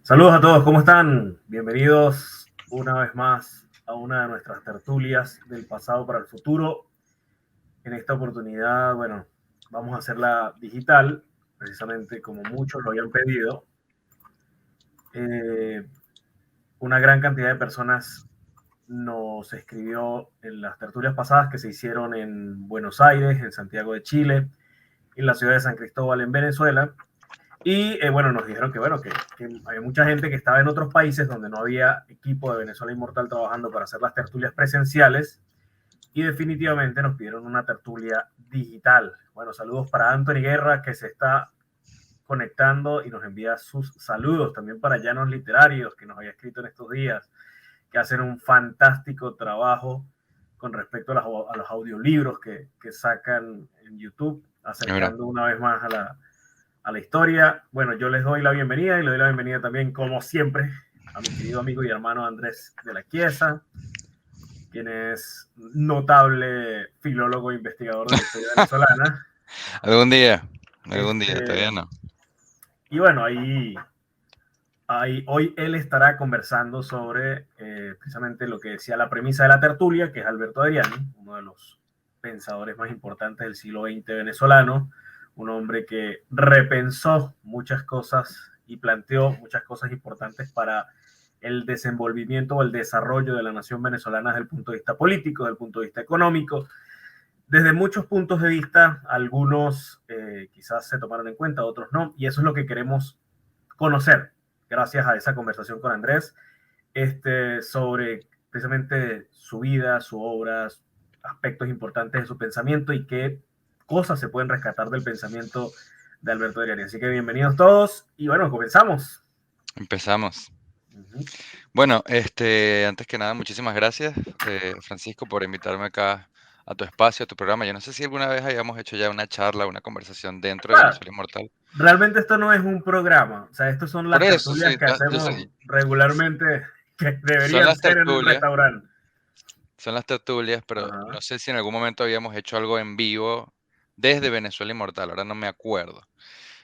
Saludos a todos, ¿cómo están? Bienvenidos una vez más a una de nuestras tertulias del pasado para el futuro. En esta oportunidad, bueno, vamos a hacerla digital, precisamente como muchos lo habían pedido. Eh, una gran cantidad de personas nos escribió en las tertulias pasadas que se hicieron en Buenos Aires, en Santiago de Chile, en la ciudad de San Cristóbal, en Venezuela. Y bueno, nos dijeron que hay mucha gente que estaba en otros países donde no había equipo de Venezuela Inmortal trabajando para hacer las tertulias presenciales y definitivamente nos pidieron una tertulia digital. Bueno, saludos para Anthony Guerra que se está conectando y nos envía sus saludos. También para Llanos Literarios que nos había escrito en estos días, que hacen un fantástico trabajo con respecto a los audiolibros que sacan en YouTube, Mira, acercando una vez más a la historia. Bueno, yo les doy la bienvenida y le doy la bienvenida también, como siempre, a mi querido amigo y hermano Andrés de la Chiesa, quien es notable filólogo e investigador de la historia venezolana. algún día, Este, todavía no. y bueno, hoy él estará conversando sobre precisamente lo que decía la premisa de la tertulia, que es Alberto Adriani, uno de los pensadores más importantes del siglo XX venezolano, un hombre que repensó muchas cosas y planteó muchas cosas importantes para el desenvolvimiento o el desarrollo de la nación venezolana desde el punto de vista político, desde el punto de vista económico, desde muchos puntos de vista. Algunos quizás se tomaron en cuenta, otros no, y eso es lo que queremos conocer gracias a esa conversación con Andrés sobre precisamente su vida, su obra, aspectos importantes de su pensamiento y qué cosas se pueden rescatar del pensamiento de Alberto Adriani. Así que bienvenidos todos y bueno, comenzamos. Empezamos. Uh -huh. Bueno, antes que nada, muchísimas gracias, Francisco, por invitarme acá a tu espacio, a tu programa. Yo no sé si alguna vez hayamos hecho ya una charla, una conversación dentro de Bueno, Venezuela Inmortal. realmente esto no es un programa, o sea, estos son Por las eso, tertulias sí, que hacemos regularmente, que son deberían las ser en un tertulias, restaurante. pero Ajá. no sé si en algún momento habíamos hecho algo en vivo desde Venezuela Inmortal, ahora no me acuerdo.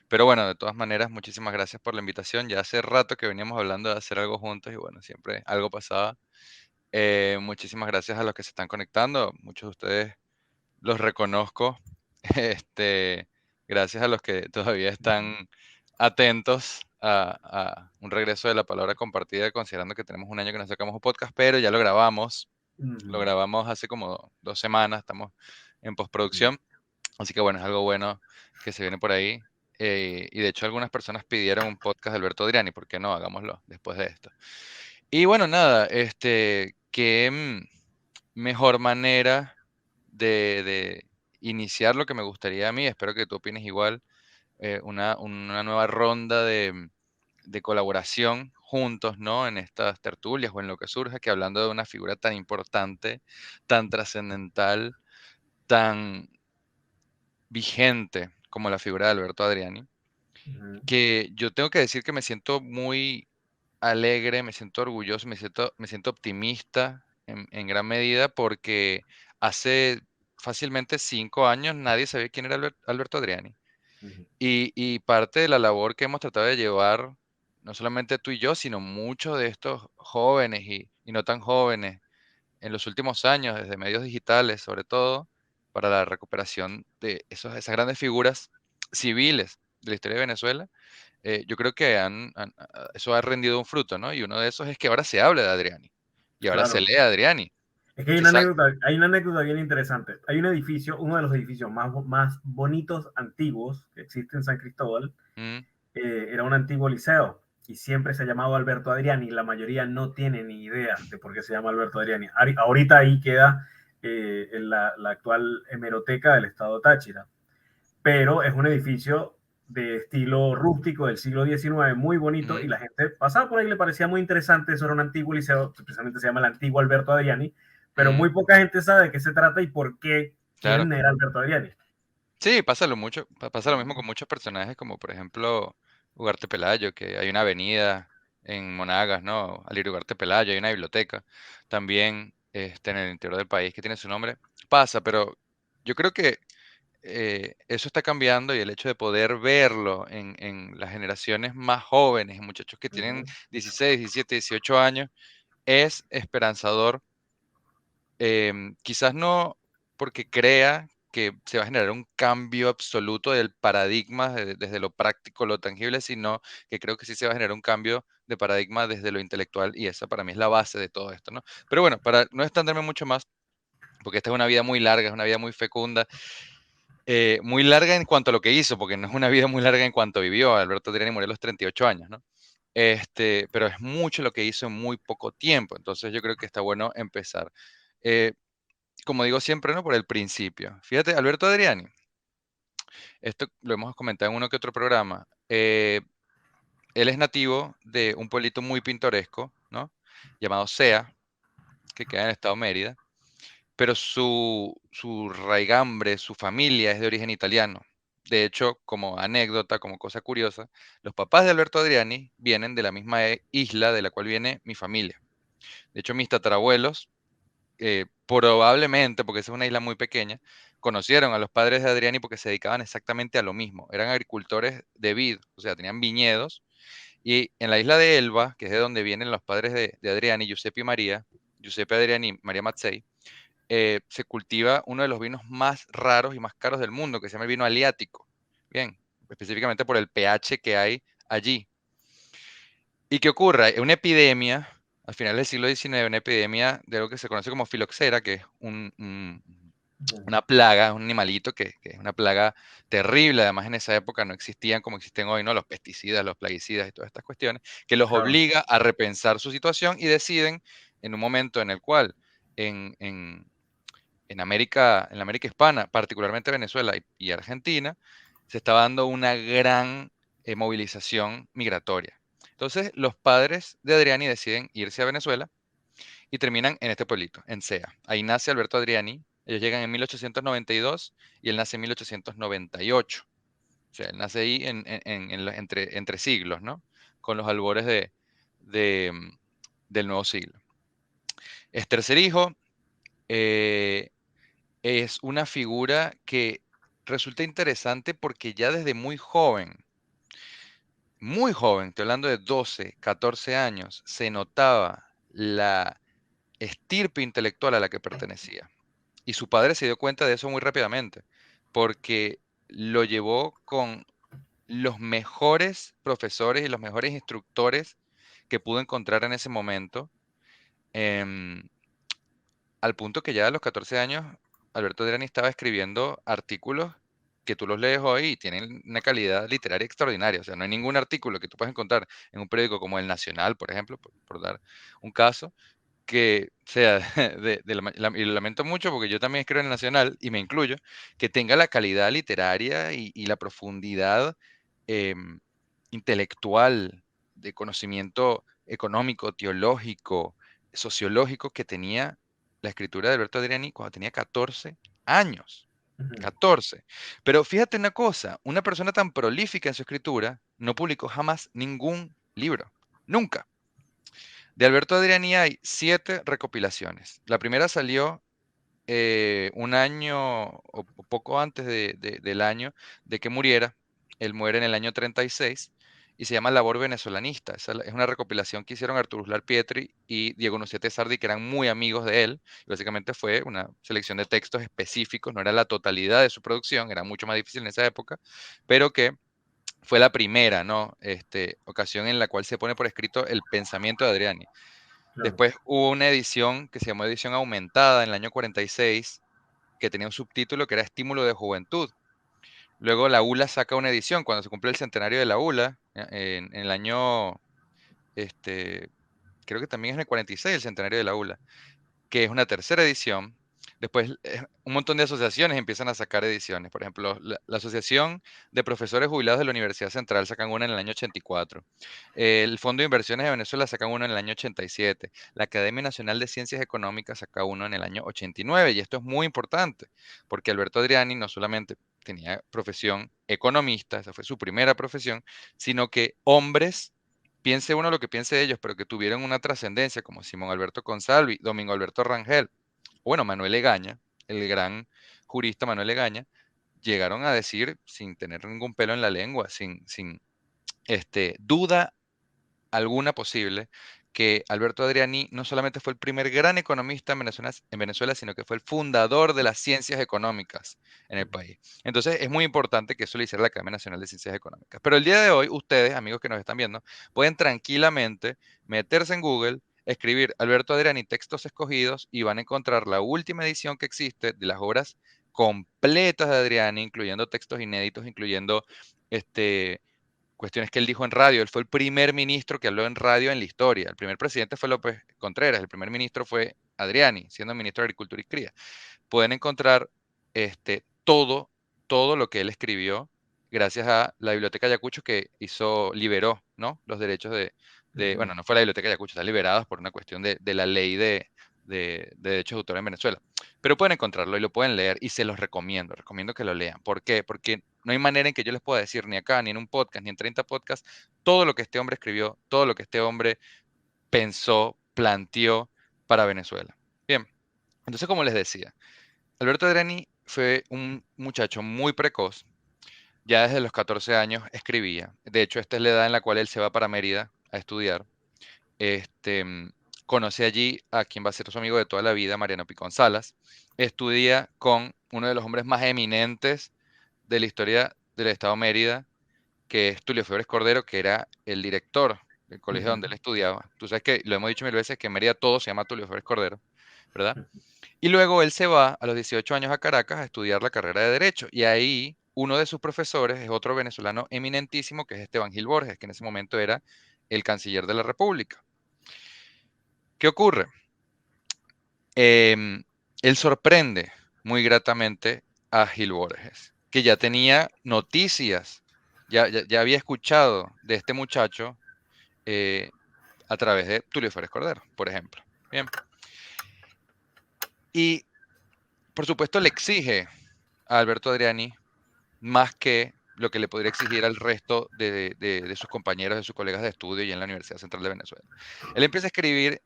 Pero bueno, de todas maneras, muchísimas gracias por la invitación. Ya hace rato que veníamos hablando de hacer algo juntos y bueno, siempre algo pasaba. Muchísimas gracias a los que se están conectando. Muchos de ustedes los reconozco. Este, gracias a los que todavía están atentos a un regreso de la palabra compartida, considerando que tenemos un año que no sacamos un podcast, pero ya lo grabamos. Uh Lo -huh. grabamos hace como 2 semanas, estamos en postproducción. Así que bueno, es algo bueno que se viene por ahí. Y de hecho algunas personas pidieron un podcast de Alberto Adriani, ¿por qué no? Hagámoslo después de esto. Y bueno, nada, qué mejor manera de iniciar lo que me gustaría a mí, espero que tú opines igual, una nueva ronda de colaboración juntos, ¿no? En estas tertulias o en lo que surja, que hablando de una figura tan importante, tan trascendental, tan vigente como la figura de Alberto Adriani, Uh -huh. que yo tengo que decir que me siento muy alegre, me siento orgulloso, me siento optimista en gran medida porque hace fácilmente 5 años nadie sabía quién era Alberto Adriani. Uh -huh. Y parte de la labor que hemos tratado de llevar, no solamente tú y yo, sino muchos de estos jóvenes y no tan jóvenes en los últimos años, desde medios digitales sobre todo, para la recuperación de esas grandes figuras civiles de la historia de Venezuela. Yo creo que eso ha rendido un fruto, ¿no? Y uno de esos es que ahora se habla de Adriani y ahora se Claro. lee a Adriani. Es que Quizá, hay una anécdota bien interesante. Hay un edificio, uno de los edificios más bonitos antiguos que existe en San Cristóbal, mm, era un antiguo liceo y siempre se ha llamado Alberto Adriani. La mayoría no tiene ni idea de por qué se llama Alberto Adriani. Ahorita ahí queda en la actual hemeroteca del estado Táchira, pero es un edificio de estilo rústico del siglo XIX, muy bonito, mm, y la gente pasaba por ahí, le parecía muy interesante. Eso era un antiguo liceo, precisamente se llama el antiguo Alberto Adriani, pero mm, muy poca gente sabe de qué se trata y por qué, claro. quién era Alberto Adriani. Sí, pasa lo mismo con muchos personajes, como por ejemplo Ugarte Pelayo, que hay una avenida en Monagas, ¿no? Al Ugarte Pelayo, hay una biblioteca también en el interior del país que tiene su nombre. Pasa, pero yo creo que eso está cambiando y el hecho de poder verlo en las generaciones más jóvenes, en muchachos que tienen Ujú. 16, 17, 18 años, es esperanzador. Quizás no porque crea que se va a generar un cambio absoluto del paradigma desde lo práctico, lo tangible, sino que creo que sí se va a generar un cambio de paradigma desde lo intelectual y esa para mí es la base de todo esto, ¿no? Pero bueno, para no extenderme mucho más, porque esta es una vida muy larga, es una vida muy fecunda, muy larga en cuanto a lo que hizo, porque no es una vida muy larga en cuanto vivió. Alberto Adriani murió a los 38 años, ¿no? Pero es mucho lo que hizo en muy poco tiempo, entonces yo creo que está bueno empezar. Eh, Como digo siempre, ¿no? Por el principio. Fíjate, Alberto Adriani, esto lo hemos comentado en uno que otro programa. Él es nativo de un pueblito muy pintoresco, ¿no? Llamado Sea, que queda en el estado de Mérida, pero su raigambre, su familia es de origen italiano. De hecho, como anécdota, como cosa curiosa, los papás de Alberto Adriani vienen de la misma isla de la cual viene mi familia. De hecho, mis tatarabuelos probablemente, porque esa es una isla muy pequeña, conocieron a los padres de Adriani porque se dedicaban exactamente a lo mismo. Eran agricultores de vid, o sea, tenían viñedos. Y en la isla de Elba, que es de donde vienen los padres de Adriani, Giuseppe y María, Giuseppe Adriani y María Mazzei, se cultiva uno de los vinos más raros y más caros del mundo, que se llama el vino aliático. Bien, específicamente por el pH que hay allí. ¿Y qué ocurre? Una epidemia, al final del siglo XIX, una epidemia de lo que se conoce como filoxera, que es Ujú. una plaga, un animalito que es una plaga terrible. Además, en esa época no existían como existen hoy, ¿no? Los pesticidas, los plaguicidas y todas estas cuestiones, que los Claro. obliga a repensar su situación y deciden, en un momento en el cual en, en- en la América hispana, particularmente Venezuela y Argentina, se estaba dando una gran movilización migratoria. Entonces, los padres de Adriani deciden irse a Venezuela y terminan en este pueblito, en Sea. Ahí nace Alberto Adriani. Ellos llegan en 1892 y él nace en 1898. O sea, él nace ahí entre siglos, ¿no? Con los albores de, mm, del nuevo siglo. Es tercer hijo. eh, es una figura que resulta interesante porque ya desde muy joven, estoy hablando de 12, 14 años, se notaba la estirpe intelectual a la que pertenecía. Y su padre se dio cuenta de eso muy rápidamente, porque lo llevó con los mejores profesores y los mejores instructores que pudo encontrar en ese momento. em, Al punto que ya a los 14 años, Alberto Adriani estaba escribiendo artículos que tú los lees hoy y tienen una calidad literaria extraordinaria. O sea, no hay ningún artículo que tú puedas encontrar en un periódico como El Nacional, por ejemplo, por dar un caso, que sea y lo lamento mucho porque yo también escribo en el Nacional y me incluyo, que tenga la calidad literaria y la profundidad em, intelectual de conocimiento económico, teológico, sociológico que tenía la escritura de Alberto Adriani cuando tenía 14 años. Ujú. 14. Pero fíjate una cosa, una persona tan prolífica en su escritura no publicó jamás ningún libro. Nunca. De Alberto Adriani hay 7 recopilaciones. La primera salió un año o poco antes del año de que muriera. Él muere en el año 36 y se llama Labor Venezolanista. Es una recopilación que hicieron Arturo Uslar Pietri y Diego Nucete Sardi, que eran muy amigos de él. Básicamente fue una selección de textos específicos, no era la totalidad de su producción, era mucho más difícil en esa época, pero que fue la primera, ¿no? Ocasión en la cual se pone por escrito el pensamiento de Adriani. Claro. Después hubo una edición que se llamó edición aumentada en el año 46, que tenía un subtítulo que era Estímulo de Juventud. Luego la ULA saca una edición cuando se cumple el centenario de la ULA, en el año, este, creo que también es en el 46 el centenario de la ULA, que es una tercera edición. Después, un montón de asociaciones empiezan a sacar ediciones. Por ejemplo, la Asociación de Profesores Jubilados de la Universidad Central sacan una en el año 84. El Fondo de Inversiones de Venezuela saca uno en el año 87. La Academia Nacional de Ciencias Económicas saca uno en el año 89. Y esto es muy importante, porque Alberto Adriani no solamente tenía profesión economista, esa fue su primera profesión, sino que hombres, piense uno lo que piense de ellos, pero que tuvieron una trascendencia, como Simón Alberto Consalvi, Domingo Alberto Rangel, o bueno, Manuel Egaña, el gran jurista Manuel Egaña, llegaron a decir, sin tener ningún pelo en la lengua, sin duda alguna posible, que Alberto Adriani no solamente fue el primer gran economista en Venezuela, sino que fue el fundador de las ciencias económicas en el país. Entonces, es muy importante que eso lo hiciera la Academia Nacional de Ciencias Económicas. Pero el día de hoy, ustedes, amigos que nos están viendo, pueden tranquilamente meterse en Google, escribir Alberto Adriani textos escogidos y van a encontrar la última edición que existe de las obras completas de Adriani, incluyendo textos inéditos, incluyendo este, cuestiones que él dijo en radio. Él fue el primer ministro que habló en radio en la historia. El primer presidente fue López Contreras, el primer ministro fue Adriani, siendo ministro de Agricultura y Cría. Pueden encontrar todo, todo lo que él escribió gracias a la Biblioteca Ayacucho que liberó, ¿no? Los derechos bueno, no fue la Biblioteca Ayacucho, están liberados por una cuestión de la ley de derechos de autor en Venezuela. Pero pueden encontrarlo y lo pueden leer y se los recomiendo que lo lean. ¿Por qué? Porque no hay manera en que yo les pueda decir ni acá, ni en un podcast, ni en 30 podcasts, todo lo que este hombre escribió, todo lo que este hombre pensó, planteó para Venezuela. Bien, entonces como les decía, Alberto Adriani fue un muchacho muy precoz, ya desde los 14 años escribía. De hecho, esta es la edad en la cual él se va para Mérida a estudiar. Este, mm, Conoce allí a quien va a ser su amigo de toda la vida, Mariano Picón Salas. Estudia con uno de los hombres más eminentes de la historia del Estado Mérida, que es Tulio Febres Cordero, que era el director del colegio donde él estudiaba. Tú sabes que lo hemos dicho mil veces que en Mérida todo se llama Tulio Febres Cordero, ¿verdad? Y luego él se va a los 18 años a Caracas a estudiar la carrera de Derecho. Y ahí uno de sus profesores es otro venezolano eminentísimo, que es Esteban Gil Borges, que en ese momento era el canciller de la República. ¿Qué ocurre? Él sorprende muy gratamente a Gil Borges, que ya tenía noticias, ya había escuchado de este muchacho a través de Tulio Férez Cordero, por ejemplo. Bien. Y por supuesto le exige a Alberto Adriani más que lo que le podría exigir al resto de sus compañeros, de sus colegas de estudio y en la Universidad Central de Venezuela. Él empieza a escribir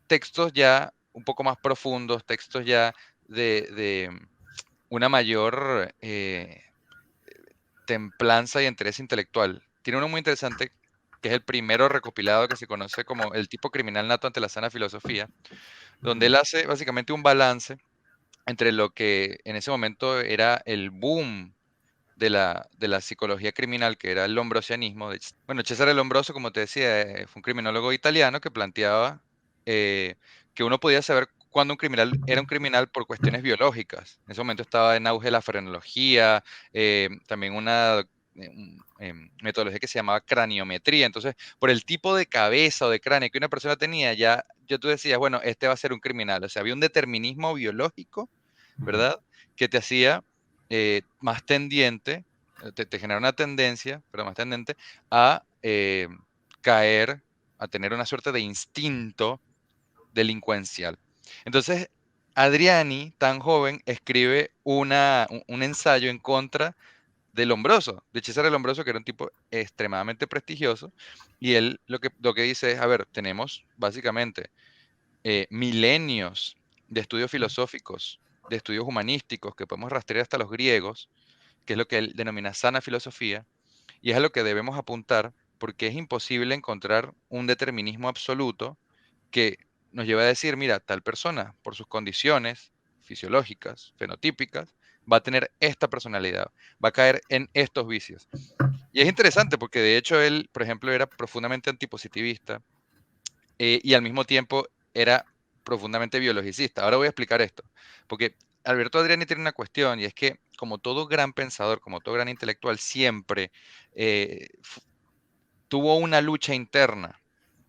textos ya un poco más profundos, textos ya de una mayor templanza y interés intelectual. Tiene uno muy interesante, que es el primero recopilado que se conoce como El tipo criminal nato ante la sana filosofía, donde él hace básicamente un balance entre lo que en ese momento era el boom de la psicología criminal, que era el lombrosianismo. Bueno, Cesare Lombroso, como te decía, fue un criminólogo italiano que planteaba que uno podía saber cuándo un criminal era un criminal por cuestiones biológicas. En ese momento estaba en auge la frenología, también una metodología que se llamaba craniometría. Entonces, por el tipo de cabeza o de cráneo que una persona tenía, ya tú decías, bueno, este va a ser un criminal. O sea, había un determinismo biológico, ¿verdad? Que te hacía más tendiente, te genera una tendencia, pero más tendente a caer, a tener una suerte de instinto delincuencial. Entonces, Adriani, tan joven, escribe un ensayo en contra de Lombroso, de Cesare Lombroso, que era un tipo extremadamente prestigioso, y él lo que dice es, a ver, tenemos básicamente milenios de estudios filosóficos, de estudios humanísticos, que podemos rastrear hasta los griegos, que es lo que él denomina sana filosofía, y es a lo que debemos apuntar, porque es imposible encontrar un determinismo absoluto que nos lleve a decir, mira, tal persona, por sus condiciones fisiológicas, fenotípicas, va a tener esta personalidad, va a caer en estos vicios. Y es interesante porque de hecho él, por ejemplo, era profundamente antipositivista y al mismo tiempo era profundamente biologicista. Ahora voy a explicar esto, porque Alberto Adriani tiene una cuestión y es que como todo gran pensador, como todo gran intelectual, siempre eh, tuvo una lucha interna,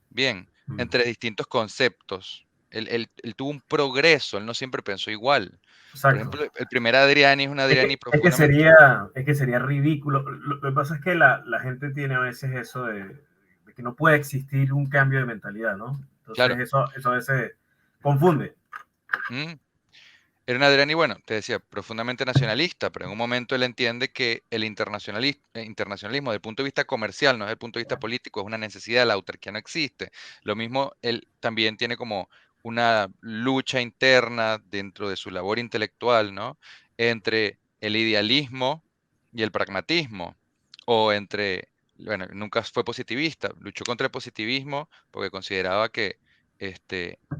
bien, entre distintos conceptos. Él tuvo un progreso, él no siempre pensó igual. Por Exacto. ejemplo, el primer Adriani es un Es Adriani que, es que profundamente... sería, es que sería ridículo. Lo que pasa es que la gente tiene a veces eso de que no puede existir un cambio de mentalidad, ¿no? Entonces Claro. eso a veces confunde. mm, Era un Adriani, bueno, te decía, profundamente nacionalista, pero en un momento él entiende que el internacionalismo desde el punto de vista comercial, no desde el punto de vista político, es una necesidad, la autarquía no existe. Lo mismo, él también tiene como una lucha interna dentro de su labor intelectual, ¿no? Entre el idealismo y el pragmatismo, o entre, bueno, nunca fue positivista, luchó contra el positivismo porque consideraba que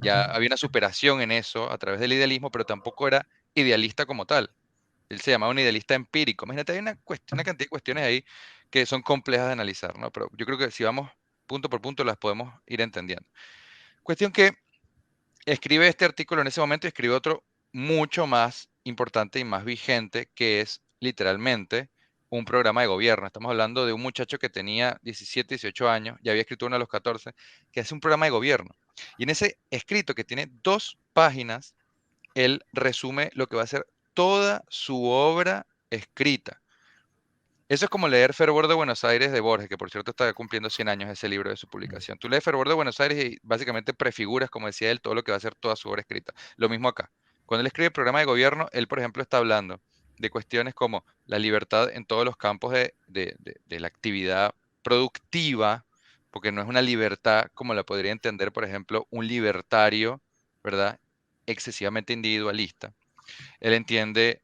ya había una superación en eso a través del idealismo, pero tampoco era idealista como tal. Él se llamaba un idealista empírico. Imagínate, hay una cantidad de cuestiones ahí que son complejas de analizar, ¿no? Pero yo creo que si vamos punto por punto las podemos ir entendiendo. Cuestión que escribe este artículo en ese momento y escribe otro mucho más importante y más vigente, que es literalmente un programa de gobierno. Estamos hablando de un muchacho que tenía 17, 18 años, ya había escrito uno a los 14, que hace un programa de gobierno. Y en ese escrito, que tiene 2 páginas, él resume lo que va a ser toda su obra escrita. Eso es como leer Fervor de Buenos Aires de Borges, que por cierto está cumpliendo 100 años ese libro de su publicación. Tú lees Fervor de Buenos Aires y básicamente prefiguras, como decía él, todo lo que va a ser toda su obra escrita. Lo mismo acá. Cuando él escribe el programa de gobierno, él, por ejemplo, está hablando de cuestiones como la libertad en todos los campos de la actividad productiva, porque no es una libertad como la podría entender, por ejemplo, un libertario, ¿verdad? Excesivamente individualista. Él entiende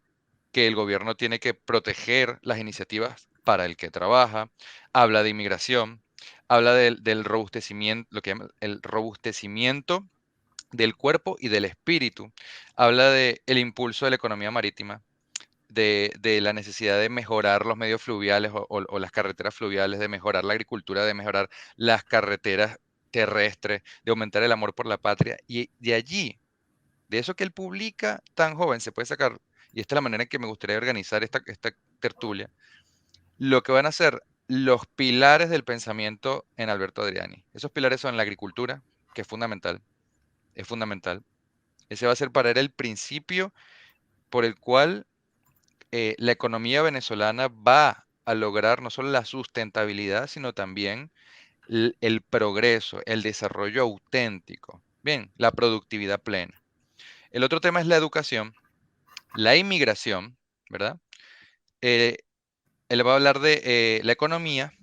que el gobierno tiene que proteger las iniciativas para el que trabaja, habla de inmigración, habla del robustecimiento, lo que llama el robustecimiento del cuerpo y del espíritu, habla del impulso de la economía marítima, de la necesidad de mejorar los medios fluviales o las carreteras fluviales, de mejorar la agricultura, de mejorar las carreteras terrestres, de aumentar el amor por la patria. Y de allí, de eso que él publica tan joven, se puede sacar, y esta es la manera en que me gustaría organizar esta tertulia, lo que van a ser los pilares del pensamiento en Alberto Adriani. Esos pilares son la agricultura, que es fundamental, es fundamental. Ese va a ser para él el principio por el cual la economía venezolana va a lograr no solo la sustentabilidad, sino también el progreso, el desarrollo auténtico. Bien, la productividad plena. El otro tema es la educación, la inmigración, ¿verdad? Eh, Él va a hablar de la economía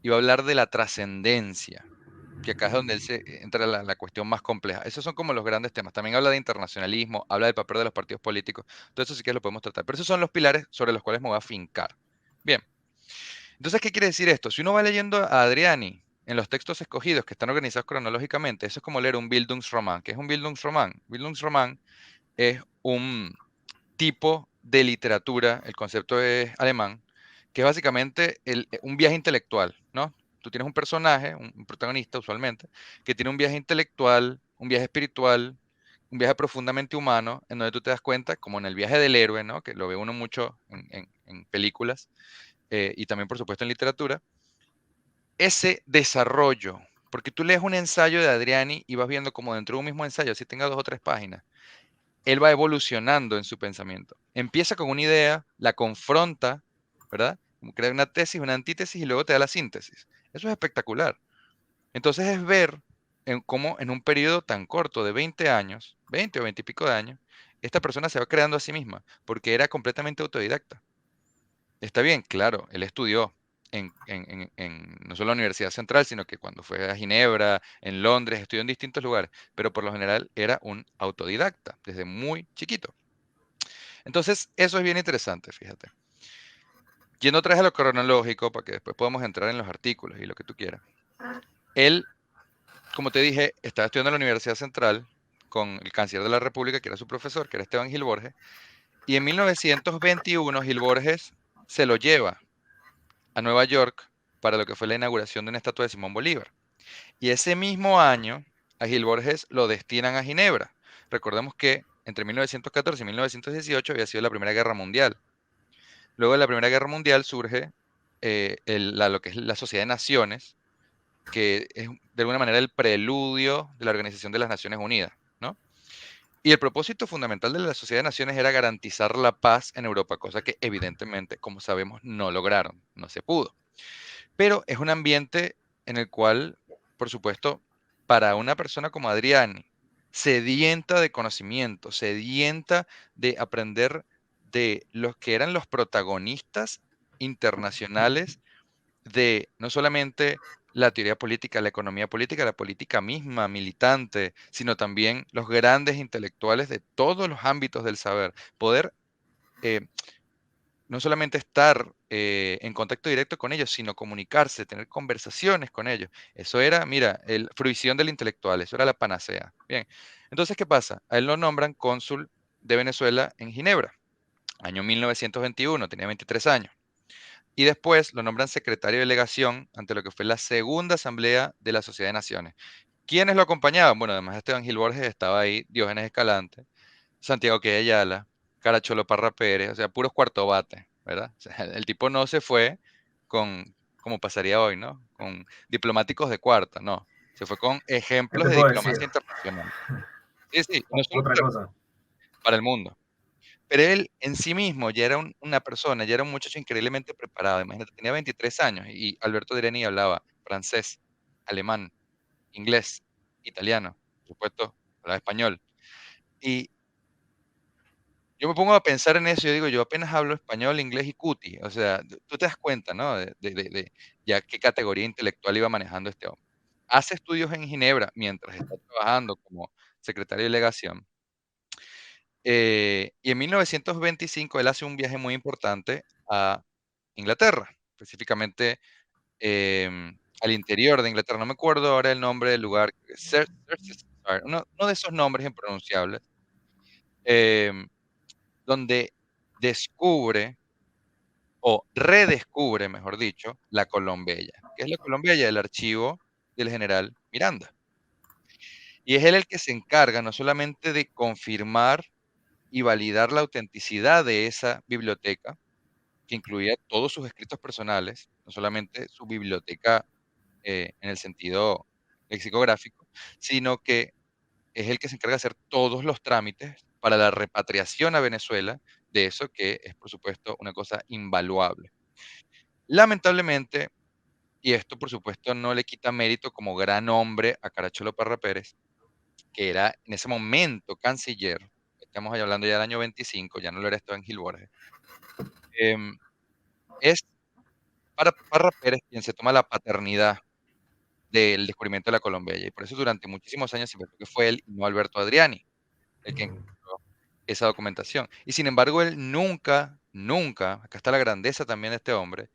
y va a hablar de la trascendencia, que acá es donde él entra la cuestión más compleja. Esos son como los grandes temas. También habla de internacionalismo, habla del papel de los partidos políticos. Todo eso sí que lo podemos tratar. Pero esos son los pilares sobre los cuales me voy a fincar. Bien, entonces, ¿qué quiere decir esto? Si uno va leyendo a Adriani en los textos escogidos que están organizados cronológicamente, eso es como leer un Bildungsroman. ¿Qué es un Bildungsroman? Bildungsroman es un tipo de literatura, el concepto es alemán, que es básicamente un viaje intelectual, ¿no? Tú tienes un personaje, un protagonista usualmente, que tiene un viaje intelectual, un viaje espiritual, un viaje profundamente humano, en donde tú te das cuenta, como en el viaje del héroe, ¿no? Que lo ve uno mucho en películas y también, por supuesto, en literatura, ese desarrollo, porque tú lees un ensayo de Adriani y vas viendo como dentro de un mismo ensayo, si tenga 2 o 3 páginas, él va evolucionando en su pensamiento. Empieza con una idea, la confronta, ¿verdad? Crea una tesis, una antítesis y luego te da la síntesis. Eso es espectacular. Entonces es ver cómo en un periodo tan corto de 20 años, 20 o 20 y pico de años, esta persona se va creando a sí misma porque era completamente autodidacta. Está bien, claro, él estudió no solo en la Universidad Central, sino que cuando fue a Ginebra, en Londres, estudió en distintos lugares, pero por lo general era un autodidacta desde muy chiquito. Entonces, eso es bien interesante, fíjate. Yendo atrás a lo cronológico, para que después podamos entrar en los artículos y lo que tú quieras. Él, como te dije, estaba estudiando en la Universidad Central con el canciller de la República, que era su profesor, que era Esteban Gil Borges, y en 1921 Gil Borges se lo lleva a Nueva York para lo que fue la inauguración de una estatua de Simón Bolívar. Y ese mismo año a Gil Borges lo destinan a Ginebra. Recordemos que entre 1914 y 1918 había sido la Primera Guerra Mundial. Luego de la Primera Guerra Mundial surge lo que es la Sociedad de Naciones, que es de alguna manera el preludio de la Organización de las Naciones Unidas, ¿no? Y el propósito fundamental de la Sociedad de Naciones era garantizar la paz en Europa, cosa que evidentemente, como sabemos, no lograron, no se pudo. Pero es un ambiente en el cual, por supuesto, para una persona como Adriani, sedienta de conocimiento, sedienta de aprender de los que eran los protagonistas internacionales de no solamente la teoría política, la política misma, militante, sino también los grandes intelectuales de todos los ámbitos del saber, poder eh, no solamente estar en contacto directo con ellos, sino comunicarse, tener conversaciones con ellos. Eso era, mira, el fruición del intelectual, eso era la panacea. Bien, entonces, ¿qué pasa? A él lo nombran cónsul de Venezuela en Ginebra, año 1921, tenía 23 años. Y después lo nombran secretario de delegación ante lo que fue la segunda asamblea de la Sociedad de Naciones. ¿Quiénes lo acompañaban? Bueno, además de Esteban Gil Borges, estaba ahí Diógenes Escalante, Santiago Queda Ayala, Caracholo Parra Pérez, o sea, puros cuarto bate, ¿verdad? O sea, el tipo no se fue con, como pasaría hoy, ¿no? Con diplomáticos de cuarta, no. Se fue con ¿Qué ejemplos te de puedo decir? diplomacia internacional. Sí, sí, no solo Otra cosa. para el mundo. Pero él en sí mismo ya era una persona, ya era un muchacho increíblemente preparado. Imagínate, tenía 23 años y Alberto Direni hablaba francés, alemán, inglés, italiano, por supuesto, hablaba español. Y yo me pongo a pensar en eso, yo digo, yo apenas hablo español, inglés y cuti. O sea, tú te das cuenta, ¿no? De ya qué categoría intelectual iba manejando este hombre. Hace estudios en Ginebra mientras está trabajando como secretario de delegación. Y en 1925 él hace un viaje muy importante a Inglaterra, específicamente al interior de Inglaterra. No me acuerdo ahora el nombre del lugar, Worcestershire, uno de esos nombres impronunciables, em, donde descubre o redescubre, mejor dicho, la Colombella. ¿Qué es la Colombella? El archivo del general Miranda. Y es él el que se encarga no solamente de confirmar y validar la autenticidad de esa biblioteca, que incluía todos sus escritos personales, no solamente su biblioteca en el sentido lexicográfico, sino que es el que se encarga de hacer todos los trámites para la repatriación a Venezuela de eso que es, por supuesto, una cosa invaluable. Lamentablemente, y esto por supuesto no le quita mérito como gran hombre a Caracholo Parra Pérez, que era en ese momento canciller, estamos hablando ya del año 25, ya no lo era Esteban Gil Borges, em, es Parra Pérez quien se toma la paternidad del descubrimiento de la Colombella, y por eso durante muchísimos años se pensó que fue él y no Alberto Adriani el que encontró esa documentación. Y sin embargo, él nunca, nunca, acá está la grandeza también de este hombre,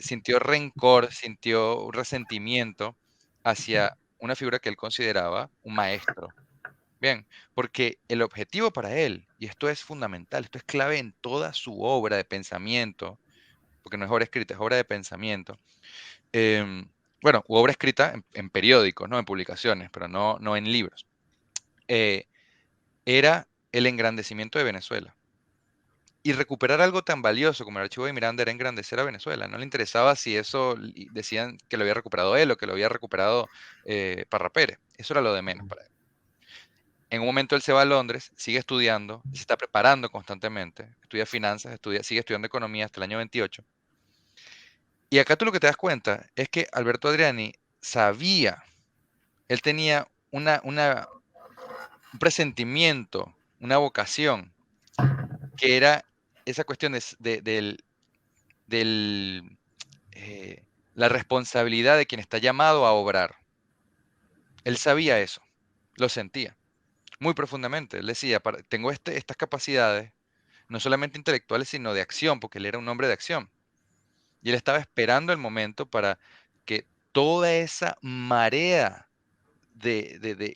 sintió rencor, sintió un resentimiento hacia una figura que él consideraba un maestro. Bien, porque el objetivo para él, y esto es fundamental, esto es clave en toda su obra de pensamiento, porque no es obra escrita, es obra de pensamiento. em, bueno, u obra escrita en periódicos, ¿no? En publicaciones, pero no en libros. eh, Era el engrandecimiento de Venezuela. Y recuperar algo tan valioso como el archivo de Miranda era engrandecer a Venezuela. No le interesaba si eso decían que lo había recuperado él o que lo había recuperado Parra Pérez. Eso era lo de menos para él. En un momento él se va a Londres, sigue estudiando, se está preparando constantemente, estudia finanzas, sigue estudiando economía hasta el año 28. Y acá tú lo que te das cuenta es que Alberto Adriani sabía, él tenía un presentimiento, una vocación, que era esa cuestión del, eh, la responsabilidad de quien está llamado a obrar. Él sabía eso, lo sentía muy profundamente. Él decía, tengo estas capacidades, no solamente intelectuales, sino de acción, porque él era un hombre de acción. Y él estaba esperando el momento para que toda esa marea de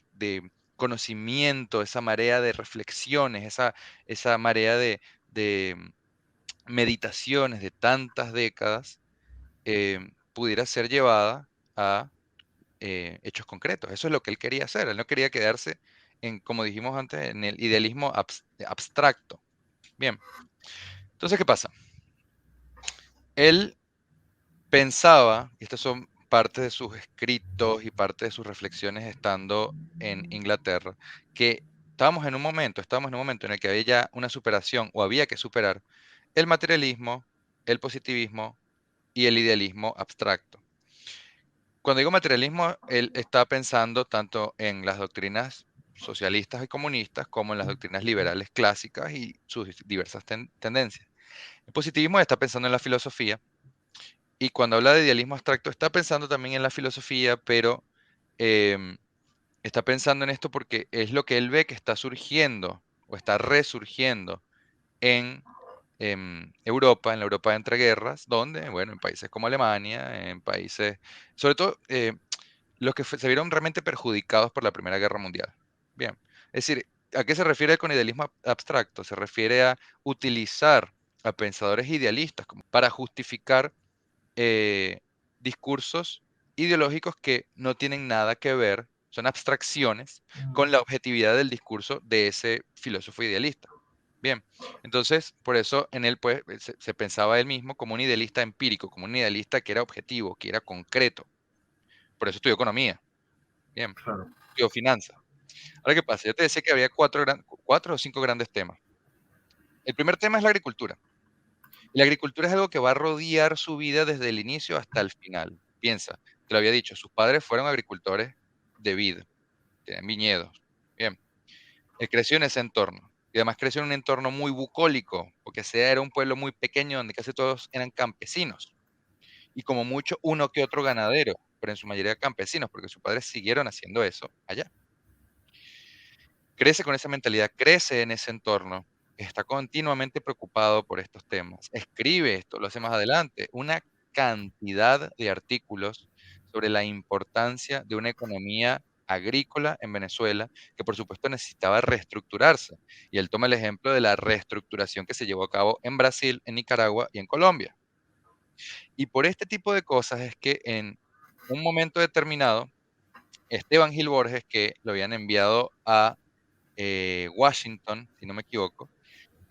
conocimiento, esa marea de reflexiones, esa marea de meditaciones de tantas décadas, pudiera ser llevada a hechos concretos. Eso es lo que él quería hacer. Él no quería quedarse en, como dijimos antes, en el idealismo abstracto. Bien, entonces, ¿qué pasa? Él pensaba, y estas son parte de sus escritos y parte de sus reflexiones estando en Inglaterra, que estábamos en un momento en el que había ya una superación o había que superar el materialismo, el positivismo y el idealismo abstracto. Cuando digo materialismo, él está pensando tanto en las doctrinas socialistas y comunistas como en las doctrinas liberales clásicas y sus diversas tendencias. El positivismo está pensando en la filosofía y cuando habla de idealismo abstracto está pensando también en la filosofía, pero em, está pensando en esto porque es lo que él ve que está surgiendo o está resurgiendo en Europa, en la Europa de entreguerras, donde, bueno, en países como Alemania, en países, sobre todo, los que se vieron realmente perjudicados por la Primera Guerra Mundial. Bien, es decir, ¿a qué se refiere con idealismo abstracto? Se refiere a utilizar a pensadores idealistas como para justificar discursos ideológicos que no tienen nada que ver, son abstracciones, con la objetividad del discurso de ese filósofo idealista. Bien, entonces, por eso en él pues, se pensaba él mismo como un idealista empírico, como un idealista que era objetivo, que era concreto. Por eso estudió economía. Bien, Claro. estudió finanzas. Ahora, ¿qué pasa? Yo te decía que había cuatro o cinco grandes temas. El primer tema es la agricultura. Y la agricultura es algo que va a rodear su vida desde el inicio hasta el final. Piensa, te lo había dicho, sus padres fueron agricultores de vid, tenían viñedos. Bien, él creció en ese entorno. Y además creció en un entorno muy bucólico, porque ese era un pueblo muy pequeño donde casi todos eran campesinos. Y como mucho, uno que otro ganadero, pero en su mayoría campesinos, porque sus padres siguieron haciendo eso allá. Crece con esa mentalidad, crece en ese entorno, está continuamente preocupado por estos temas, escribe esto, lo hace más adelante, una cantidad de artículos sobre la importancia de una economía agrícola en Venezuela, que por supuesto necesitaba reestructurarse. Y él toma el ejemplo de la reestructuración que se llevó a cabo en Brasil, en Nicaragua y en Colombia. Y por este tipo de cosas es que en un momento determinado, Esteban Gil Borges, que lo habían enviado a Washington, si no me equivoco,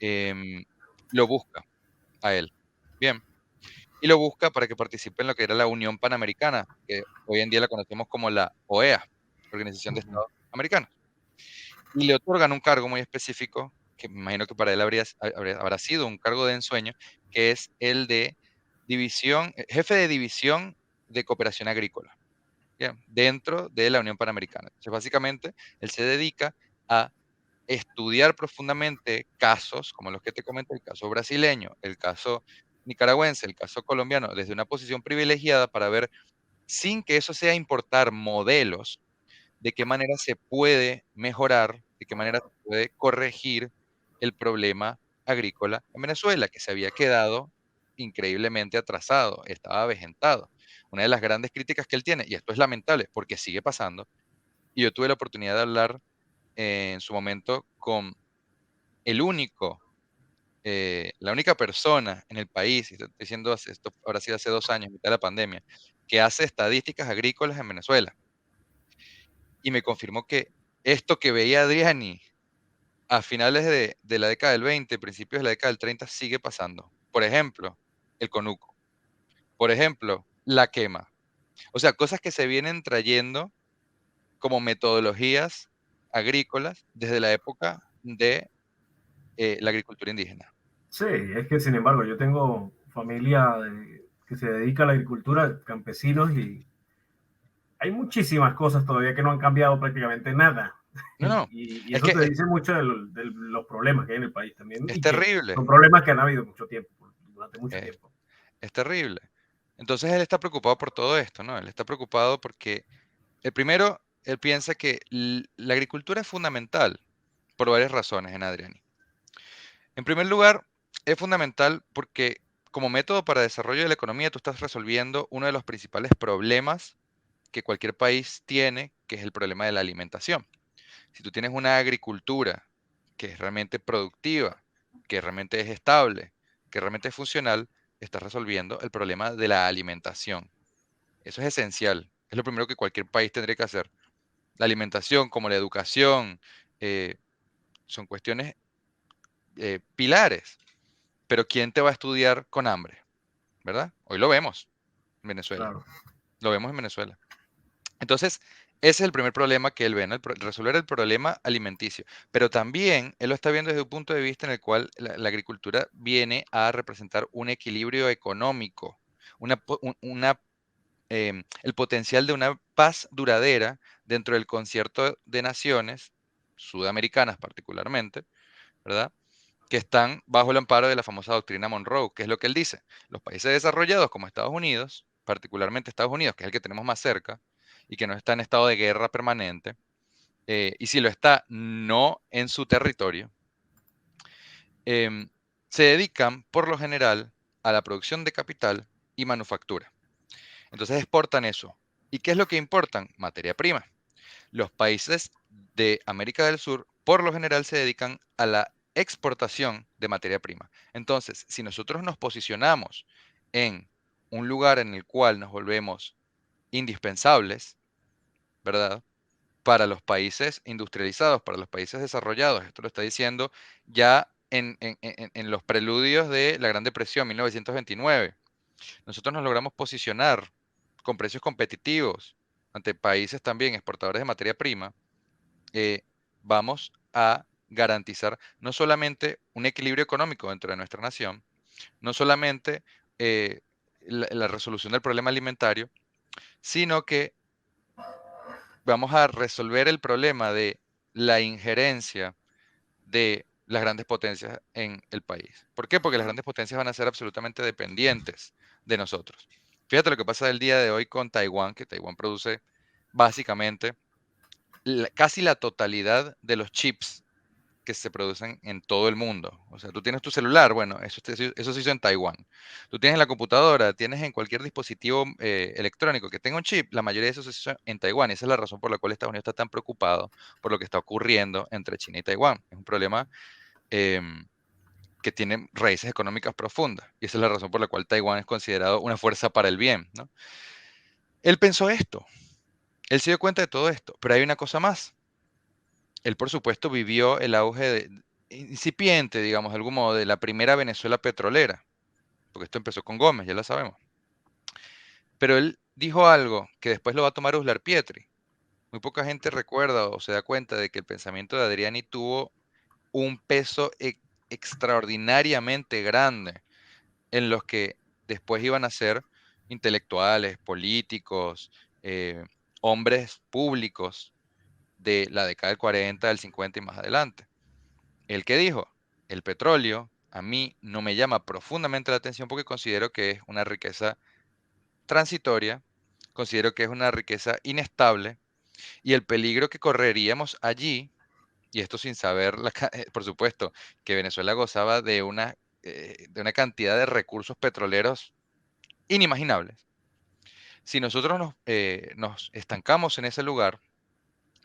em, lo busca a él. Bien, y lo busca para que participe en lo que era la Unión Panamericana, que hoy en día la conocemos como la OEA, Organización de Estados Americanos. Y le otorgan un cargo muy específico, que me imagino que para él habrá sido un cargo de ensueño, que es el de jefe de división de cooperación agrícola, bien, dentro de la Unión Panamericana. Entonces, básicamente, él se dedica a estudiar profundamente casos como los que te comenté, el caso brasileño, el caso nicaragüense, el caso colombiano, desde una posición privilegiada para ver, sin que eso sea importar modelos, de qué manera se puede mejorar, de qué manera se puede corregir el problema agrícola en Venezuela, que se había quedado increíblemente atrasado, estaba avejentado. Una de las grandes críticas que él tiene, y esto es lamentable porque sigue pasando, y yo tuve la oportunidad de hablar en su momento con el único, la única persona en el país, y estoy diciendo esto habrá sido hace 2 años, mitad de la pandemia, que hace estadísticas agrícolas en Venezuela. Y me confirmó que esto que veía Adriani a finales de la década del 20, principios de la década del 30, sigue pasando. Por ejemplo, el conuco. Por ejemplo, la quema. O sea, cosas que se vienen trayendo como metodologías agrícolas desde la época de la agricultura indígena. Sí, es que sin embargo yo tengo familia que se dedica a la agricultura, campesinos, y hay muchísimas cosas todavía que no han cambiado prácticamente nada. No, no, Y es eso que te dice mucho de los problemas que hay en el país también es y que terrible, son problemas que han habido mucho tiempo, durante mucho es, tiempo. es terrible. Entonces él está preocupado por todo esto, ¿no? Él está preocupado porque, el primero, él piensa que la agricultura es fundamental por varias razones en Adriani. En primer lugar, es fundamental porque como método para desarrollo de la economía, tú estás resolviendo uno de los principales problemas que cualquier país tiene, que es el problema de la alimentación. Si tú tienes una agricultura que es realmente productiva, que realmente es estable, que realmente es funcional, estás resolviendo el problema de la alimentación. Eso es esencial. Es lo primero que cualquier país tendría que hacer. La alimentación, como la educación, eh, son cuestiones pilares. Pero ¿quién te va a estudiar con hambre? ¿Verdad? Hoy lo vemos en Venezuela. Claro, Lo vemos en Venezuela. Entonces, ese es el primer problema que él ve, ¿no? Resolver el problema alimenticio. Pero también él lo está viendo desde un punto de vista en el cual la agricultura viene a representar un equilibrio económico, el potencial de una paz duradera dentro del concierto de naciones, sudamericanas particularmente, ¿verdad? Que están bajo el amparo de la famosa doctrina Monroe, que es lo que él dice. Los países desarrollados como Estados Unidos, particularmente Estados Unidos, que es el que tenemos más cerca, y que no está en estado de guerra permanente, y si lo está, no en su territorio, se dedican por lo general a la producción de capital y manufactura. Entonces exportan eso. ¿Y qué es lo que importan? Materia prima. Los países de América del Sur por lo general se dedican a la exportación de materia prima. Entonces, si nosotros nos posicionamos en un lugar en el cual nos volvemos indispensables, ¿verdad? Para los países industrializados, para los países desarrollados, esto lo está diciendo ya en los preludios de la Gran Depresión, 1929. Nosotros nos logramos posicionar con precios competitivos ante países también exportadores de materia prima. Vamos a garantizar no solamente un equilibrio económico dentro de nuestra nación, no solamente la resolución del problema alimentario, sino que vamos a resolver el problema de la injerencia de las grandes potencias en el país. ¿Por qué? Porque las grandes potencias van a ser absolutamente dependientes de nosotros. Fíjate lo que pasa el día de hoy con Taiwán, que Taiwán produce básicamente casi la totalidad de los chips que se producen en todo el mundo. O sea, tú tienes tu celular, bueno, eso se hizo en Taiwán. Tú tienes en la computadora, tienes en cualquier dispositivo electrónico que tenga un chip, la mayoría de eso se hizo en Taiwán. Y esa es la razón por la cual Estados Unidos está tan preocupado por lo que está ocurriendo entre China y Taiwán. Es un problema em, que tiene raíces económicas profundas. Y esa es la razón por la cual Taiwán es considerado una fuerza para el bien, ¿no? Él pensó esto, él se dio cuenta de todo esto, pero hay una cosa más. Él, por supuesto, vivió el auge incipiente, digamos, de algún modo, de la primera Venezuela petrolera, porque esto empezó con Gómez, ya lo sabemos. Pero él dijo algo que después lo va a tomar Uslar Pietri. Muy poca gente recuerda o se da cuenta de que el pensamiento de Adriani tuvo un peso extraordinariamente grande en los que después iban a ser intelectuales, políticos, eh, hombres públicos de la década del 40, del 50 y más adelante. ¿El que dijo? El petróleo a mí no me llama profundamente la atención porque considero que es una riqueza transitoria, considero que es una riqueza inestable y el peligro que correríamos allí, y esto sin saber, por supuesto, que Venezuela gozaba de una cantidad de recursos petroleros inimaginables. Si nosotros nos estancamos en ese lugar,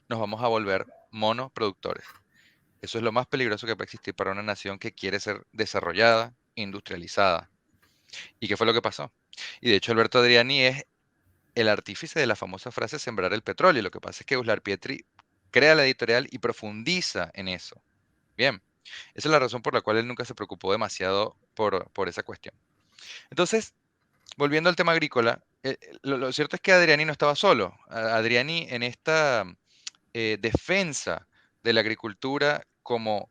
nos vamos a volver monoproductores. Eso es lo más peligroso que puede existir para una nación que quiere ser desarrollada, industrializada. ¿Y qué fue lo que pasó? Y de hecho Alberto Adriani es el artífice de la famosa frase sembrar el petróleo. Lo que pasa es que Uslar Pietri crea la editorial y profundiza en eso. Bien, esa es la razón por la cual él nunca se preocupó demasiado por esa cuestión. Entonces, volviendo al tema agrícola, lo cierto es que Adriani no estaba solo. Adriani en esta defensa de la agricultura como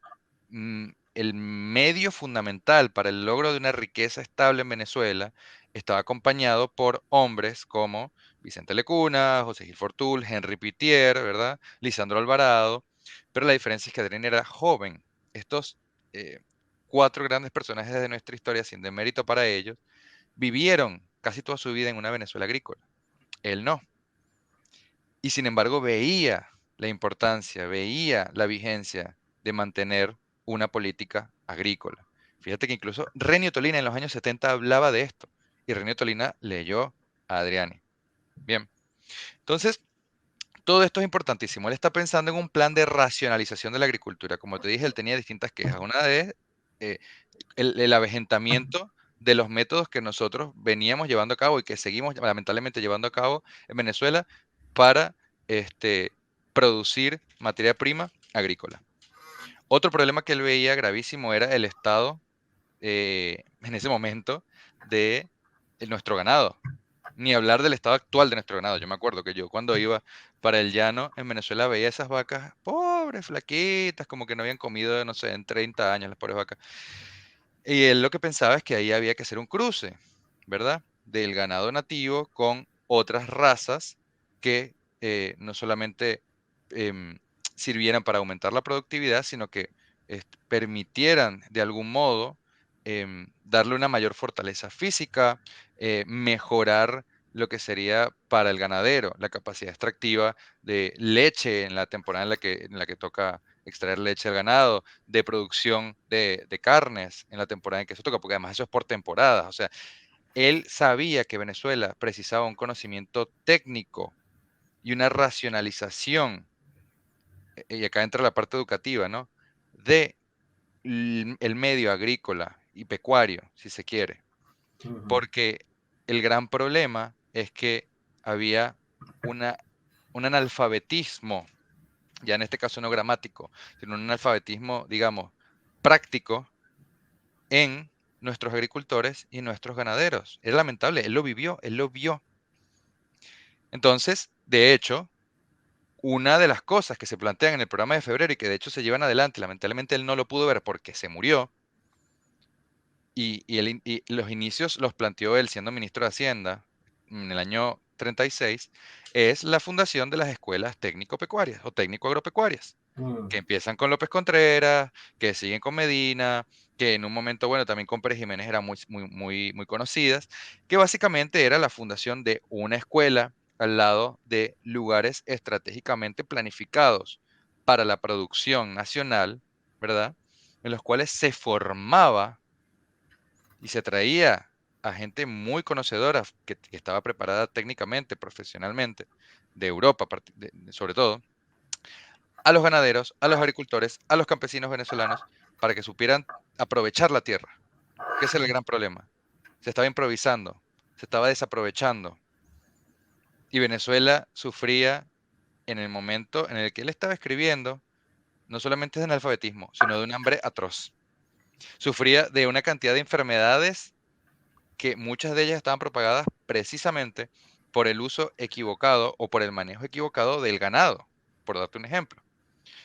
el medio fundamental para el logro de una riqueza estable en Venezuela, estaba acompañado por hombres como Vicente Lecuna, José Gil Fortul, Henry Pittier, ¿verdad? Lisandro Alvarado, pero la diferencia es que Adrián era joven. Estos eh, cuatro grandes personajes de nuestra historia, sin demérito para ellos, vivieron casi toda su vida en una Venezuela agrícola. Él no. Y sin embargo veía la importancia, veía la vigencia de mantener una política agrícola. Fíjate que incluso Renio Tolina en los años 70 hablaba de esto y Renio Tolina leyó a Adriani. Bien, entonces todo esto es importantísimo. Él está pensando en un plan de racionalización de la agricultura. Como te dije, él tenía distintas quejas. Una es eh, el avejentamiento de los métodos que nosotros veníamos llevando a cabo y que seguimos lamentablemente llevando a cabo en Venezuela para producir materia prima agrícola. Otro problema que él veía gravísimo era el estado en ese momento de nuestro ganado. Ni hablar del estado actual de nuestro ganado. Yo me acuerdo que yo cuando iba para el llano en Venezuela veía esas vacas pobres, flaquitas, como que no habían comido, no sé, en 30 años las pobres vacas. Y él lo que pensaba es que ahí había que hacer un cruce, ¿verdad? Del ganado nativo con otras razas que no solamente em, sirvieran para aumentar la productividad, sino que permitieran de algún modo darle una mayor fortaleza física, mejorar lo que sería para el ganadero la capacidad extractiva de leche en la temporada en la que toca extraer leche del ganado, de producción de carnes en la temporada en que eso toca, porque además eso es por temporadas. O sea, él sabía que Venezuela precisaba un conocimiento técnico y una racionalización, y acá entra la parte educativa, ¿no? De el medio agrícola y pecuario, si se quiere. Ujú. Porque el gran problema es que había una, un analfabetismo, ya en este caso no gramático, sino un analfabetismo, digamos, práctico en nuestros agricultores y nuestros ganaderos. Es lamentable, él lo vivió, él lo vio. Entonces, de hecho, una de las cosas que se plantean en el programa de febrero y que de hecho se llevan adelante, lamentablemente él no lo pudo ver porque se murió, y los inicios los planteó él siendo ministro de Hacienda en el año 36, es la fundación de las escuelas técnico-pecuarias o técnico-agropecuarias, Mm. que empiezan con López Contreras, que siguen con Medina, que en un momento, bueno, también con Pérez Jiménez eran muy conocidas, que básicamente era la fundación de una escuela al lado de lugares estratégicamente planificados para la producción nacional, ¿verdad? En los cuales se formaba y se traía a gente muy conocedora, que estaba preparada técnicamente, profesionalmente, de Europa, sobre todo, a los ganaderos, a los agricultores, a los campesinos venezolanos, para que supieran aprovechar la tierra, que ese era el gran problema. Se estaba improvisando, se estaba desaprovechando, y Venezuela sufría en el momento en el que él estaba escribiendo, no solamente de analfabetismo, sino de un hambre atroz. Sufría de una cantidad de enfermedades que muchas de ellas estaban propagadas precisamente por el uso equivocado o por el manejo equivocado del ganado, por darte un ejemplo.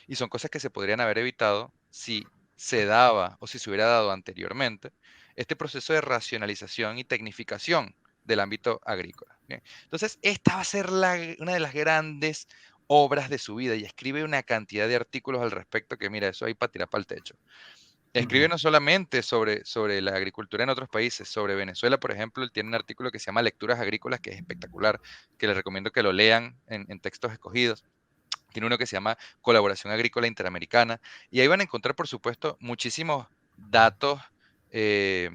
Y son cosas que se podrían haber evitado si se daba o si se hubiera dado anteriormente este proceso de racionalización y tecnificación del ámbito agrícola. Bien. Entonces, esta va a ser una de las grandes obras de su vida y escribe una cantidad de artículos al respecto que, mira, eso ahí para tirar para el techo. Escribe Ujú. no solamente sobre la agricultura en otros países, sobre Venezuela, por ejemplo, él tiene un artículo que se llama Lecturas Agrícolas, que es espectacular, que les recomiendo que lo lean en textos escogidos. Tiene uno que se llama Colaboración Agrícola Interamericana, y ahí van a encontrar, por supuesto, muchísimos datos eh,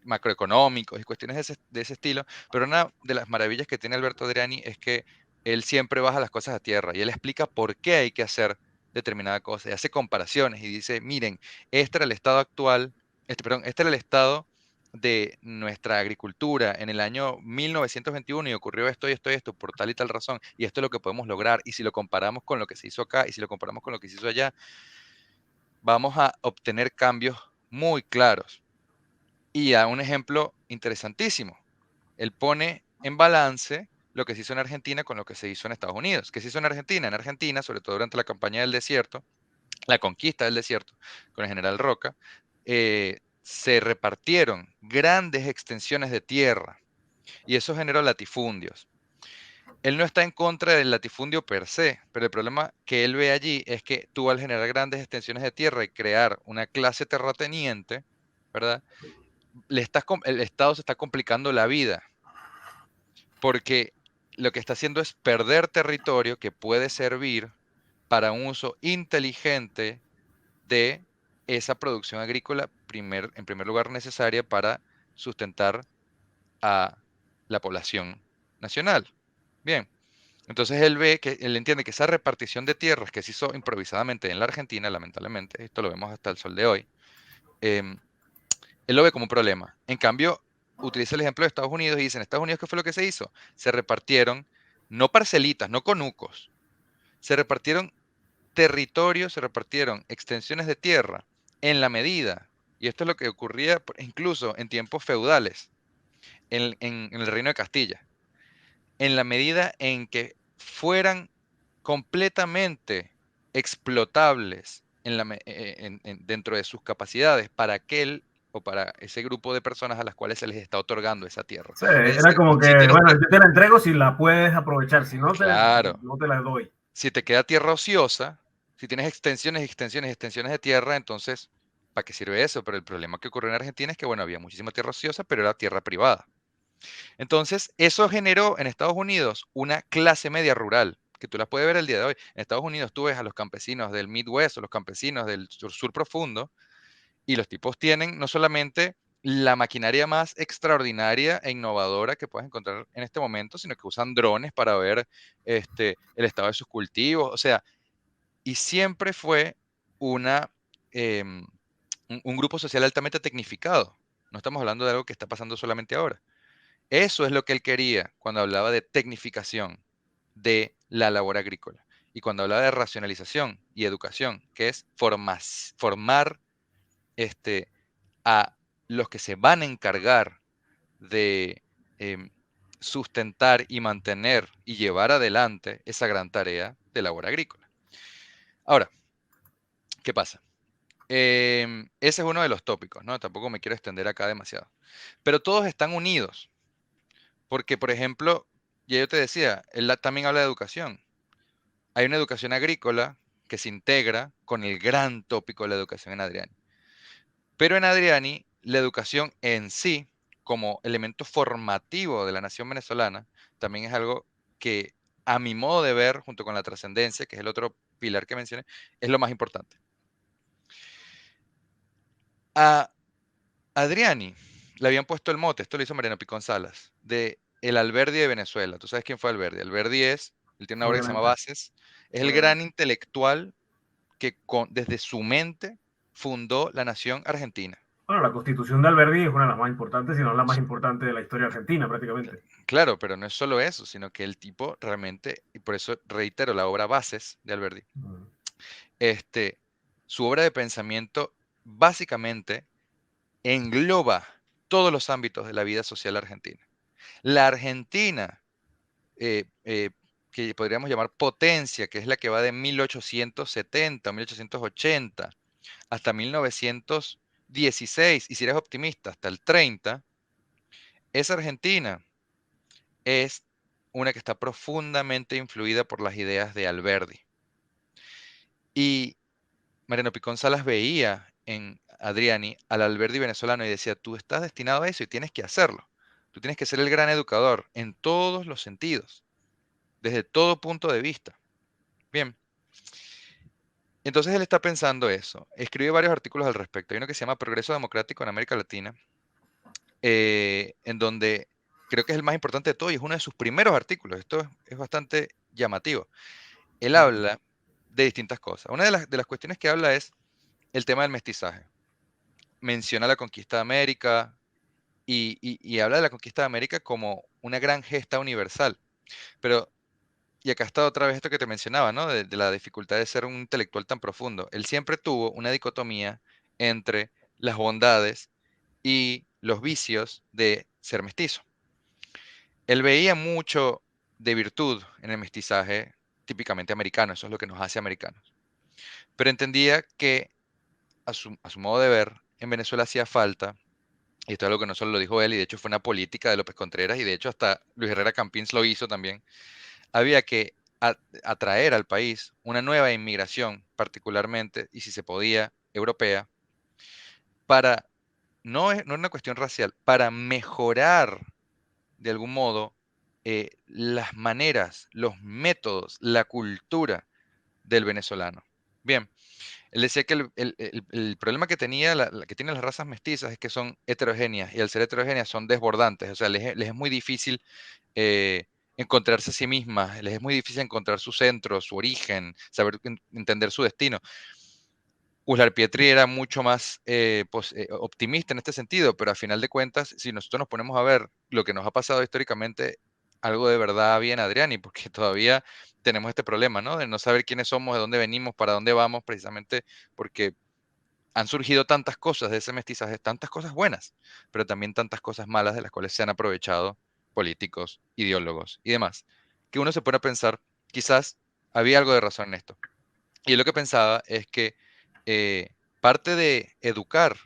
macroeconómicos y cuestiones de ese estilo, pero una de las maravillas que tiene Alberto Adriani es que él siempre baja las cosas a tierra y él explica por qué hay que hacer determinada cosa y hace comparaciones y dice, miren, este era el estado actual, perdón, este era el estado de nuestra agricultura en el año 1921 y ocurrió esto y esto y esto por tal y tal razón, y esto es lo que podemos lograr, y si lo comparamos con lo que se hizo acá y si lo comparamos con lo que se hizo allá, vamos a obtener cambios muy claros. Y a un ejemplo interesantísimo, él pone en balance lo que se hizo en Argentina con lo que se hizo en Estados Unidos. ¿Qué se hizo en Argentina? En Argentina, sobre todo durante la campaña del desierto, la conquista del desierto con el general Roca, se repartieron grandes extensiones de tierra y eso generó latifundios. Él no está en contra del latifundio per se, pero el problema que él ve allí es que tú al generar grandes extensiones de tierra y crear una clase terrateniente, ¿verdad? El Estado se está complicando la vida porque lo que está haciendo es perder territorio que puede servir para un uso inteligente de esa producción agrícola, en primer lugar necesaria para sustentar a la población nacional. Bien, entonces él entiende que esa repartición de tierras que se hizo improvisadamente en la Argentina, lamentablemente, esto lo vemos hasta el sol de hoy, em, él lo ve como un problema. En cambio, utiliza el ejemplo de Estados Unidos y dice, en Estados Unidos, ¿qué fue lo que se hizo? Se repartieron, no parcelitas, no conucos, se repartieron territorios, se repartieron extensiones de tierra en la medida, y esto es lo que ocurría incluso en tiempos feudales, en el Reino de Castilla, en la medida en que fueran completamente explotables dentro de sus capacidades para aquel o para ese grupo de personas a las cuales se les está otorgando esa tierra. Sí, Es era decir, como si que, tienes, bueno, yo te la entrego si la puedes aprovechar, si no claro, no te la doy. si te queda tierra ociosa, si tienes extensiones, extensiones, extensiones de tierra, entonces, ¿para qué sirve eso? Pero el problema que ocurrió en Argentina es que, bueno, había muchísima tierra ociosa, pero era tierra privada. Entonces, eso generó en Estados Unidos una clase media rural, que tú las puedes ver el día de hoy. En Estados Unidos tú ves a los campesinos del Midwest o los campesinos del sur profundo, y los tipos tienen no solamente la maquinaria más extraordinaria e innovadora que puedes encontrar en este momento, sino que usan drones para ver el estado de sus cultivos. O sea, y siempre fue una, em, un grupo social altamente tecnificado. No estamos hablando de algo que está pasando solamente ahora. Eso es lo que él quería cuando hablaba de tecnificación de la labor agrícola. Y cuando hablaba de racionalización y educación, que es formar este, a los que se van a encargar de em, sustentar y mantener y llevar adelante esa gran tarea de labor agrícola. Ahora, ¿qué pasa? Ese es uno de los tópicos, ¿no? Tampoco me quiero extender acá demasiado. Pero todos están unidos, porque, por ejemplo, ya yo te decía, él también habla de educación. Hay una educación agrícola que se integra con el gran tópico de la educación en Adriani. Pero en Adriani, la educación en sí, como elemento formativo de la nación venezolana, también es algo que, a mi modo de ver, junto con la trascendencia, que es el otro pilar que mencioné, es lo más importante. A Adriani le habían puesto el mote, esto lo hizo Mariano Picón Salas, de el Alberdi de Venezuela. ¿Tú sabes quién fue Alberdi? Alberdi él tiene una obra que se llama Obviamente, Bases, es el gran obviamente. intelectual que desde su mente fundó la nación argentina. Bueno, la constitución de Alberdi es una de las más importantes, si no la más importante de la historia argentina, prácticamente. Claro, pero no es solo eso, sino que el tipo realmente, y por eso reitero la obra Bases de Alberdi, Mm. este, su obra de pensamiento básicamente engloba todos los ámbitos de la vida social argentina. La Argentina, eh, eh, que podríamos llamar potencia, que es la que va de 1870, 1880 hasta 1916, y si eres optimista, hasta el 30, esa Argentina es una que está profundamente influida por las ideas de Alberdi. Y Mariano Picón Salas veía en Adriani al Alberdi venezolano y decía, tú estás destinado a eso y tienes que hacerlo. Tú tienes que ser el gran educador en todos los sentidos, desde todo punto de vista. Bien, entonces él está pensando eso. Escribe varios artículos al respecto. Hay uno que se llama Progreso Democrático en América Latina, en donde creo que es el más importante de todo y es uno de sus primeros artículos. Esto es bastante llamativo. Él Mm. habla de distintas cosas. Una de las cuestiones que habla es el tema del mestizaje. Menciona la conquista de América y habla de la conquista de América como una gran gesta universal. Pero, y acá está otra vez esto que te mencionaba, ¿no? De la dificultad de ser un intelectual tan profundo. Él siempre tuvo una dicotomía entre las bondades y los vicios de ser mestizo. Él veía mucho de virtud en el mestizaje típicamente americano, eso es lo que nos hace americanos. Pero entendía que a su modo de ver, en Venezuela hacía falta, y esto es algo que no solo lo dijo él, y de hecho fue una política de López Contreras, y de hecho hasta Luis Herrera Campins lo hizo también, había que atraer al país una nueva inmigración, particularmente, y si se podía, europea, para, no es una cuestión racial, para mejorar de algún modo las maneras, los métodos, la cultura del venezolano. Bien, él decía que el problema que tenía, que tienen las razas mestizas es que son heterogéneas y al ser heterogéneas son desbordantes, o sea, les es muy difícil eh, encontrarse a sí mismas, les es muy difícil encontrar su centro, su origen, saber entender su destino. Uslar Pietri era mucho más optimista en este sentido, pero a final de cuentas, si nosotros nos ponemos a ver lo que nos ha pasado históricamente, algo de verdad había en Adriani, porque todavía tenemos este problema, ¿no? De no saber quiénes somos, de dónde venimos, para dónde vamos, precisamente porque han surgido tantas cosas de ese mestizaje, tantas cosas buenas, pero también tantas cosas malas de las cuales se han aprovechado políticos, ideólogos y demás, que uno se pone a pensar, quizás había algo de razón en esto. Y lo que pensaba es que parte de educar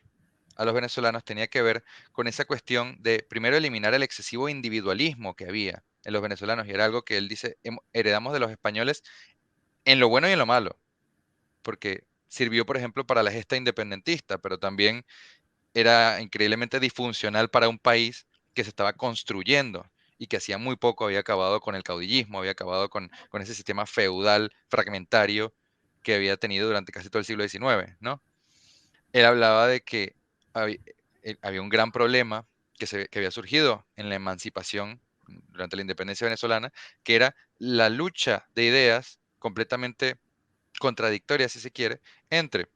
a los venezolanos tenía que ver con esa cuestión de primero eliminar el excesivo individualismo que había en los venezolanos, y era algo que él dice, heredamos de los españoles en lo bueno y en lo malo, porque sirvió, por ejemplo, para la gesta independentista, pero también era increíblemente disfuncional para un país que se estaba construyendo y que hacía muy poco había acabado con el caudillismo, había acabado con ese sistema feudal fragmentario que había tenido durante casi todo el siglo XIX, ¿no? Él hablaba de que había, había un gran problema que había surgido en la emancipación durante la independencia venezolana, que era la lucha de ideas completamente contradictoria, si se quiere, entre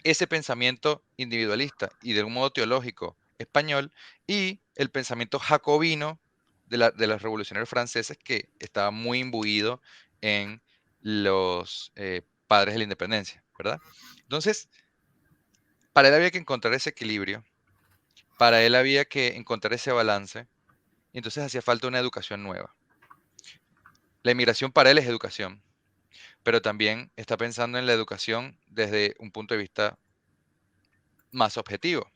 ese pensamiento individualista y de un modo teológico español y el pensamiento jacobino de los revolucionarios franceses que estaba muy imbuido en los padres de la independencia, ¿verdad? Entonces, para él había que encontrar ese equilibrio, para él había que encontrar ese balance, y entonces hacía falta una educación nueva. La inmigración para él es educación, pero también está pensando en la educación desde un punto de vista más objetivo.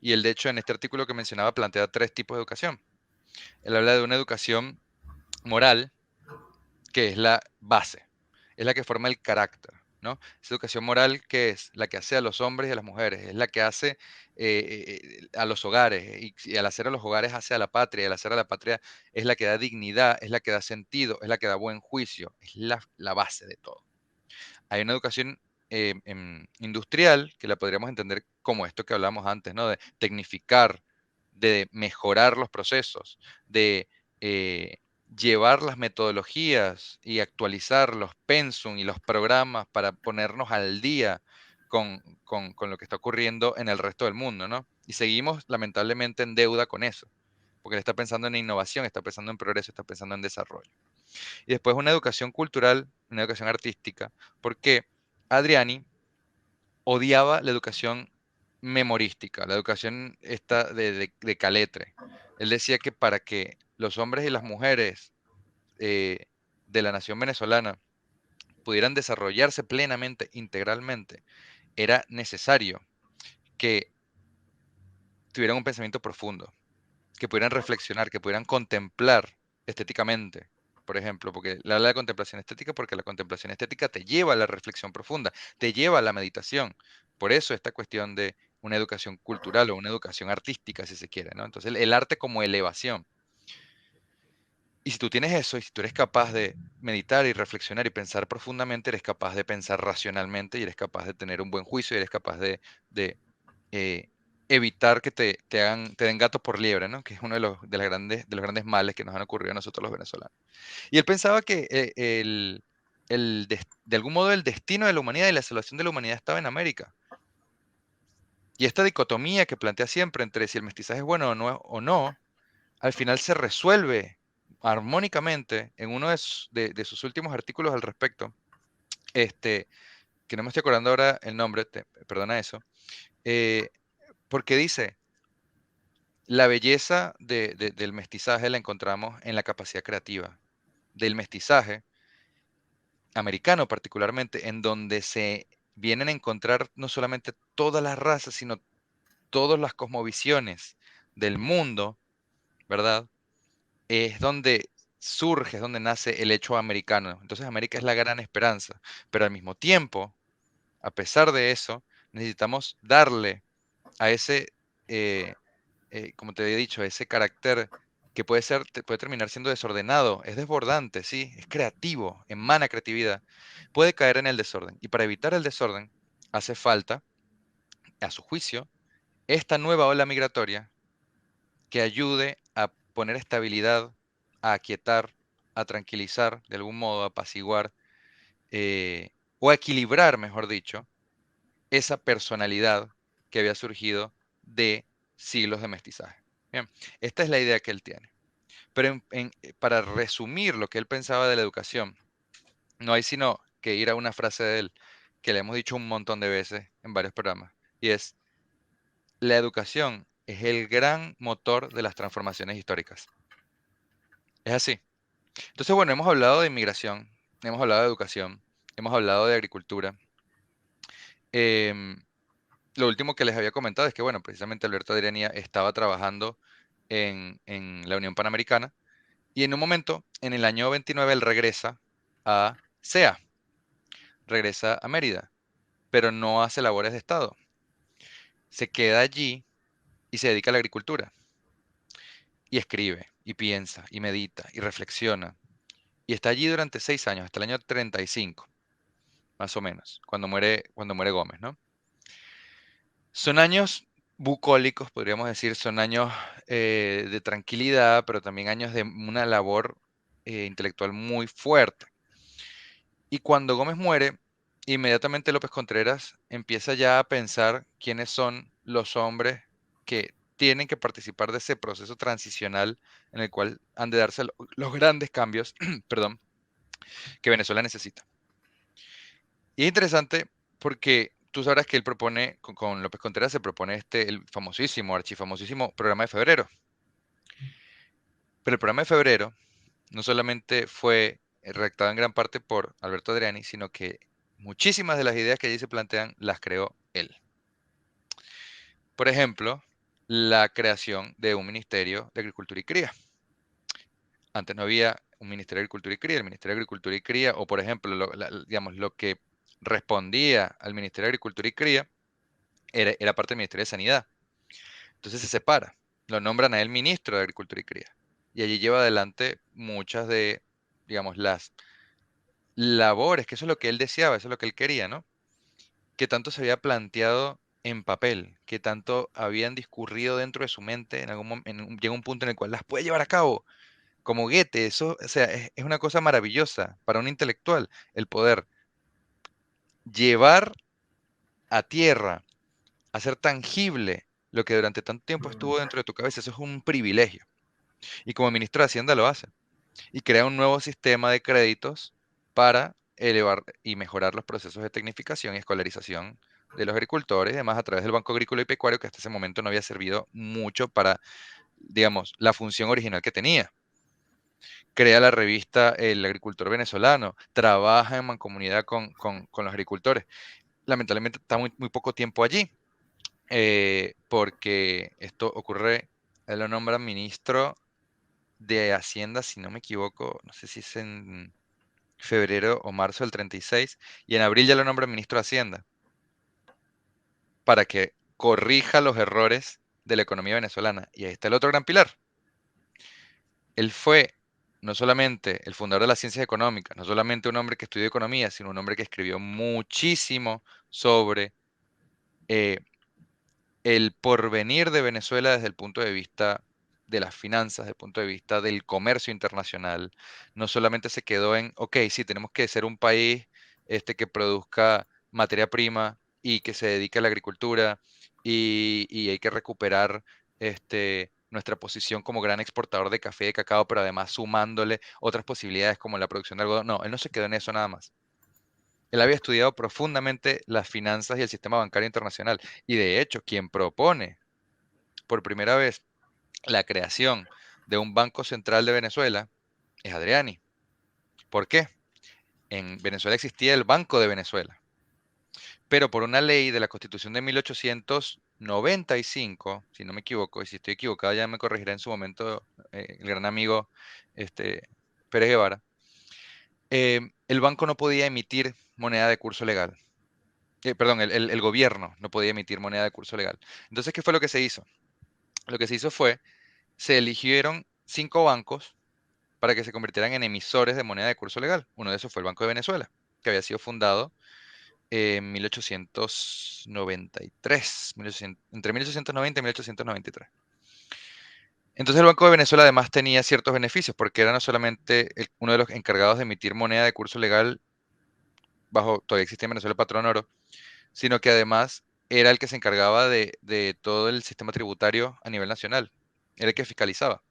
Y él, de hecho, en este artículo que mencionaba, plantea tres tipos de educación. Él habla de una educación moral, que es la base, es la que forma el carácter, ¿no? Esa educación moral que es la que hace a los hombres y a las mujeres, es la que hace a los hogares, y al hacer a los hogares hace a la patria, y al hacer a la patria es la que da dignidad, es la que da sentido, es la que da buen juicio, es la base de todo. Hay una educación industrial que la podríamos entender como esto que hablamos antes, ¿no? De tecnificar, de mejorar los procesos, de eh, llevar las metodologías y actualizar los pensum y los programas para ponernos al día con lo que está ocurriendo en el resto del mundo, ¿no? Y seguimos lamentablemente en deuda con eso, porque él está pensando en innovación, está pensando en progreso, está pensando en desarrollo. Y después una educación cultural, una educación artística, porque Adriani odiaba la educación memorística, la educación esta de caletre. Él decía que para que los hombres y las mujeres eh, de la nación venezolana pudieran desarrollarse plenamente, integralmente, era necesario que tuvieran un pensamiento profundo, que pudieran reflexionar, que pudieran contemplar estéticamente, por ejemplo, porque le habla de contemplación estética porque la contemplación estética te lleva a la reflexión profunda, te lleva a la meditación. Por eso esta cuestión de una educación cultural o una educación artística, si se quiere, ¿no? Entonces, el arte como elevación. Y si tú tienes eso, y si tú eres capaz de meditar y reflexionar y pensar profundamente, eres capaz de pensar racionalmente y eres capaz de tener un buen juicio y eres capaz de eh, evitar que te den gato por liebre, ¿no? Que es uno de los grandes males que nos han ocurrido a nosotros los venezolanos. Y él pensaba que de algún modo el destino de la humanidad y la salvación de la humanidad estaba en América. Y esta dicotomía que plantea siempre entre si el mestizaje es bueno o no, al final se resuelve armónicamente en uno de sus últimos artículos al respecto, este, que no me estoy acordando ahora el nombre, perdona eso, eh, porque dice, la belleza del mestizaje la encontramos en la capacidad creativa del mestizaje americano particularmente, en donde se vienen a encontrar no solamente todas las razas, sino todas las cosmovisiones del mundo, ¿verdad? Es donde surge, es donde nace el hecho americano. Entonces América es la gran esperanza, pero al mismo tiempo, a pesar de eso, necesitamos darle a ese eh, como te había dicho, ese carácter que puede terminar siendo desordenado, es desbordante, sí, es creativo, emana creatividad, puede caer en el desorden. Y para evitar el desorden, hace falta, a su juicio, esta nueva ola migratoria que ayude a poner estabilidad, a aquietar, a tranquilizar, de algún modo, a apaciguar, o a equilibrar, mejor dicho, esa personalidad que había surgido de siglos de mestizaje. Bien, esta es la idea que él tiene. Pero para resumir lo que él pensaba de la educación, no hay sino que ir a una frase de él que le hemos dicho un montón de veces en varios programas, y es, la educación es el gran motor de las transformaciones históricas. Es así. Entonces, bueno, hemos hablado de inmigración, hemos hablado de educación, hemos hablado de agricultura. Em, lo último que les había comentado es que, bueno, precisamente Alberto Adriania estaba trabajando en la Unión Panamericana. Y en un momento, en el año 29, él regresa a CEA, regresa a Mérida, pero no hace labores de Estado. Se queda allí y se dedica a la agricultura y escribe. y piensa y medita y reflexiona. Y está allí durante 6 años, hasta el año 35, más o menos, cuando muere Gómez, ¿no? Son años bucólicos, podríamos decir, son años de tranquilidad, pero también años de una labor intelectual muy fuerte. Y cuando Gómez muere, inmediatamente López Contreras empieza ya a pensar quiénes son los hombres que tienen que participar de ese proceso transicional en el cual han de darse los grandes cambios, perdón, que Venezuela necesita. Y es interesante porque tú sabrás que él propone, con López Contreras se propone el famosísimo, archifamosísimo programa de febrero. Pero el programa de febrero no solamente fue redactado en gran parte por Alberto Adriani, sino que muchísimas de las ideas que allí se plantean las creó él. Por ejemplo, la creación de un Ministerio de Agricultura y Cría. Antes no había un Ministerio de Agricultura y Cría. El Ministerio de Agricultura y Cría, o por ejemplo, digamos, lo que respondía al Ministerio de Agricultura y Cría era parte del Ministerio de Sanidad. Entonces se separa, lo nombran a él ministro de Agricultura y Cría. Y allí lleva adelante muchas de, digamos, las labores, que eso es lo que él deseaba, eso es lo que él quería, ¿no? Que tanto se había planteado en papel, que tanto habían discurrido dentro de su mente, llega un punto en el cual las puede llevar a cabo, como Goethe, eso, o sea, es una cosa maravillosa para un intelectual, el poder llevar a tierra, hacer tangible lo que durante tanto tiempo estuvo dentro de tu cabeza, eso es un privilegio. Y como ministro de Hacienda lo hace. Y crea un nuevo sistema de créditos para elevar y mejorar los procesos de tecnificación y escolarización de los agricultores y demás a través del Banco Agrícola y Pecuario, que hasta ese momento no había servido mucho para, digamos, la función original que tenía. Crea la revista El Agricultor Venezolano, trabaja en mancomunidad con los agricultores. Lamentablemente está muy poco tiempo allí, porque esto ocurre, él lo nombra ministro de Hacienda, si no me equivoco, no sé si es en febrero o marzo del 36, y en abril ya lo nombra ministro de Hacienda, para que corrija los errores de la economía venezolana. Y ahí está el otro gran pilar. Él fue no solamente el fundador de las ciencias económicas, no solamente un hombre que estudió economía, sino un hombre que escribió muchísimo sobre eh, el porvenir de Venezuela desde el punto de vista de las finanzas, desde el punto de vista del comercio internacional. No solamente se quedó en, ok, sí, tenemos que ser un país que produzca materia prima y que se dedique a la agricultura y hay que recuperar nuestra posición como gran exportador de café y de cacao, pero además sumándole otras posibilidades como la producción de algodón. No, él no se quedó en eso nada más. Él había estudiado profundamente las finanzas y el sistema bancario internacional. Y de hecho, quien propone por primera vez la creación de un Banco Central de Venezuela es Adriani. ¿Por qué? En Venezuela existía el Banco de Venezuela, pero por una ley de la Constitución de 1895, si no me equivoco, y si estoy equivocado ya me corregirá en su momento el gran amigo Pérez Guevara, el banco no podía emitir moneda de curso legal. Perdón, el gobierno no podía emitir moneda de curso legal. Entonces, ¿qué fue lo que se hizo? Lo que se hizo fue, se eligieron 5 bancos para que se convirtieran en emisores de moneda de curso legal. Uno de esos fue el Banco de Venezuela, que había sido fundado en 1893, entre 1890 y 1893. Entonces el Banco de Venezuela además tenía ciertos beneficios, porque era no solamente uno de los encargados de emitir moneda de curso legal todavía existía en Venezuela el patrón oro, sino que además era el que se encargaba de todo el sistema tributario a nivel nacional, era el que fiscalizaba.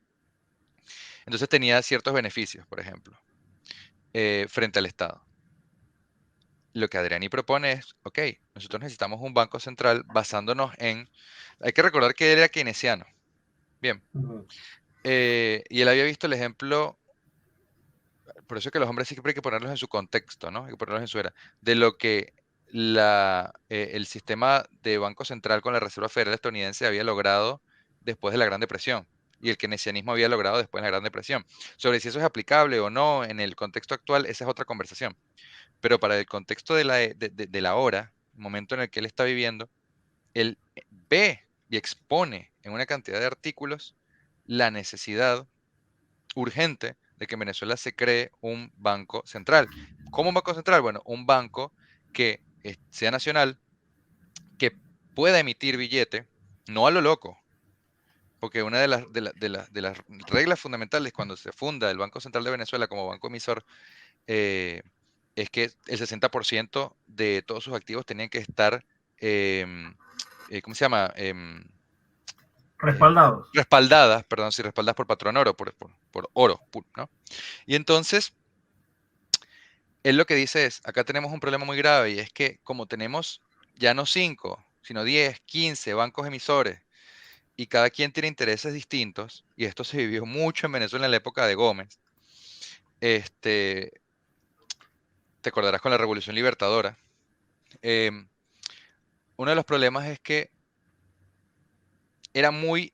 Entonces tenía ciertos beneficios, por ejemplo, frente al Estado. Lo que Adriani propone es, ok, nosotros necesitamos un banco central basándonos hay que recordar que él era keynesiano, bien, y él había visto el ejemplo, por eso es que los hombres siempre hay que ponerlos en su contexto, ¿no? Hay que ponerlos en su era, de lo que el sistema de Banco Central con la Reserva Federal estadounidense había logrado después de la Gran Depresión y el keynesianismo había logrado después de la Gran Depresión. Sobre si eso es aplicable o no en el contexto actual, esa es otra conversación. Pero para el contexto de la hora, el momento en el que él está viviendo, él ve y expone en una cantidad de artículos la necesidad urgente de que en Venezuela se cree un banco central. ¿Cómo un banco central? Bueno, un banco que sea nacional, que pueda emitir billete, no a lo loco, porque una de las reglas fundamentales cuando se funda el Banco Central de Venezuela como banco emisor, eh, es que el 60% de todos sus activos tenían que estar, ¿cómo se llama? Eh, Respaldados. respaldadas, perdón, si respaldadas por patrón oro, por oro, ¿no? Y entonces, él lo que dice es, acá tenemos un problema muy grave y es que como tenemos ya no 5, sino 10, 15 bancos emisores y cada quien tiene intereses distintos, y esto se vivió mucho en Venezuela en la época de Gómez, este, te acordarás con la Revolución Libertadora. em, Uno de los problemas es que era muy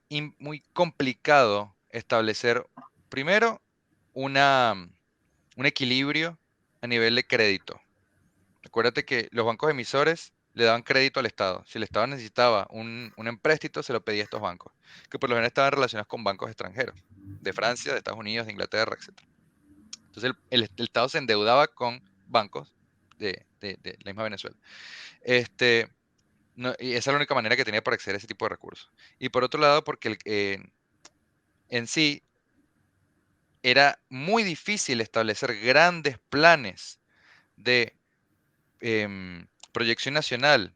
complicado establecer, primero, una, un equilibrio a nivel de crédito. Acuérdate que los bancos emisores le daban crédito al Estado. Si el Estado necesitaba un empréstito, se lo pedía a estos bancos, que por lo general estaban relacionados con bancos extranjeros, de Francia, de Estados Unidos, de Inglaterra, etc. Entonces el Estado se endeudaba con bancos de la misma Venezuela. Este, y esa es la única manera que tenía para acceder a ese tipo de recursos. Y por otro lado, porque en sí era muy difícil establecer grandes planes de proyección nacional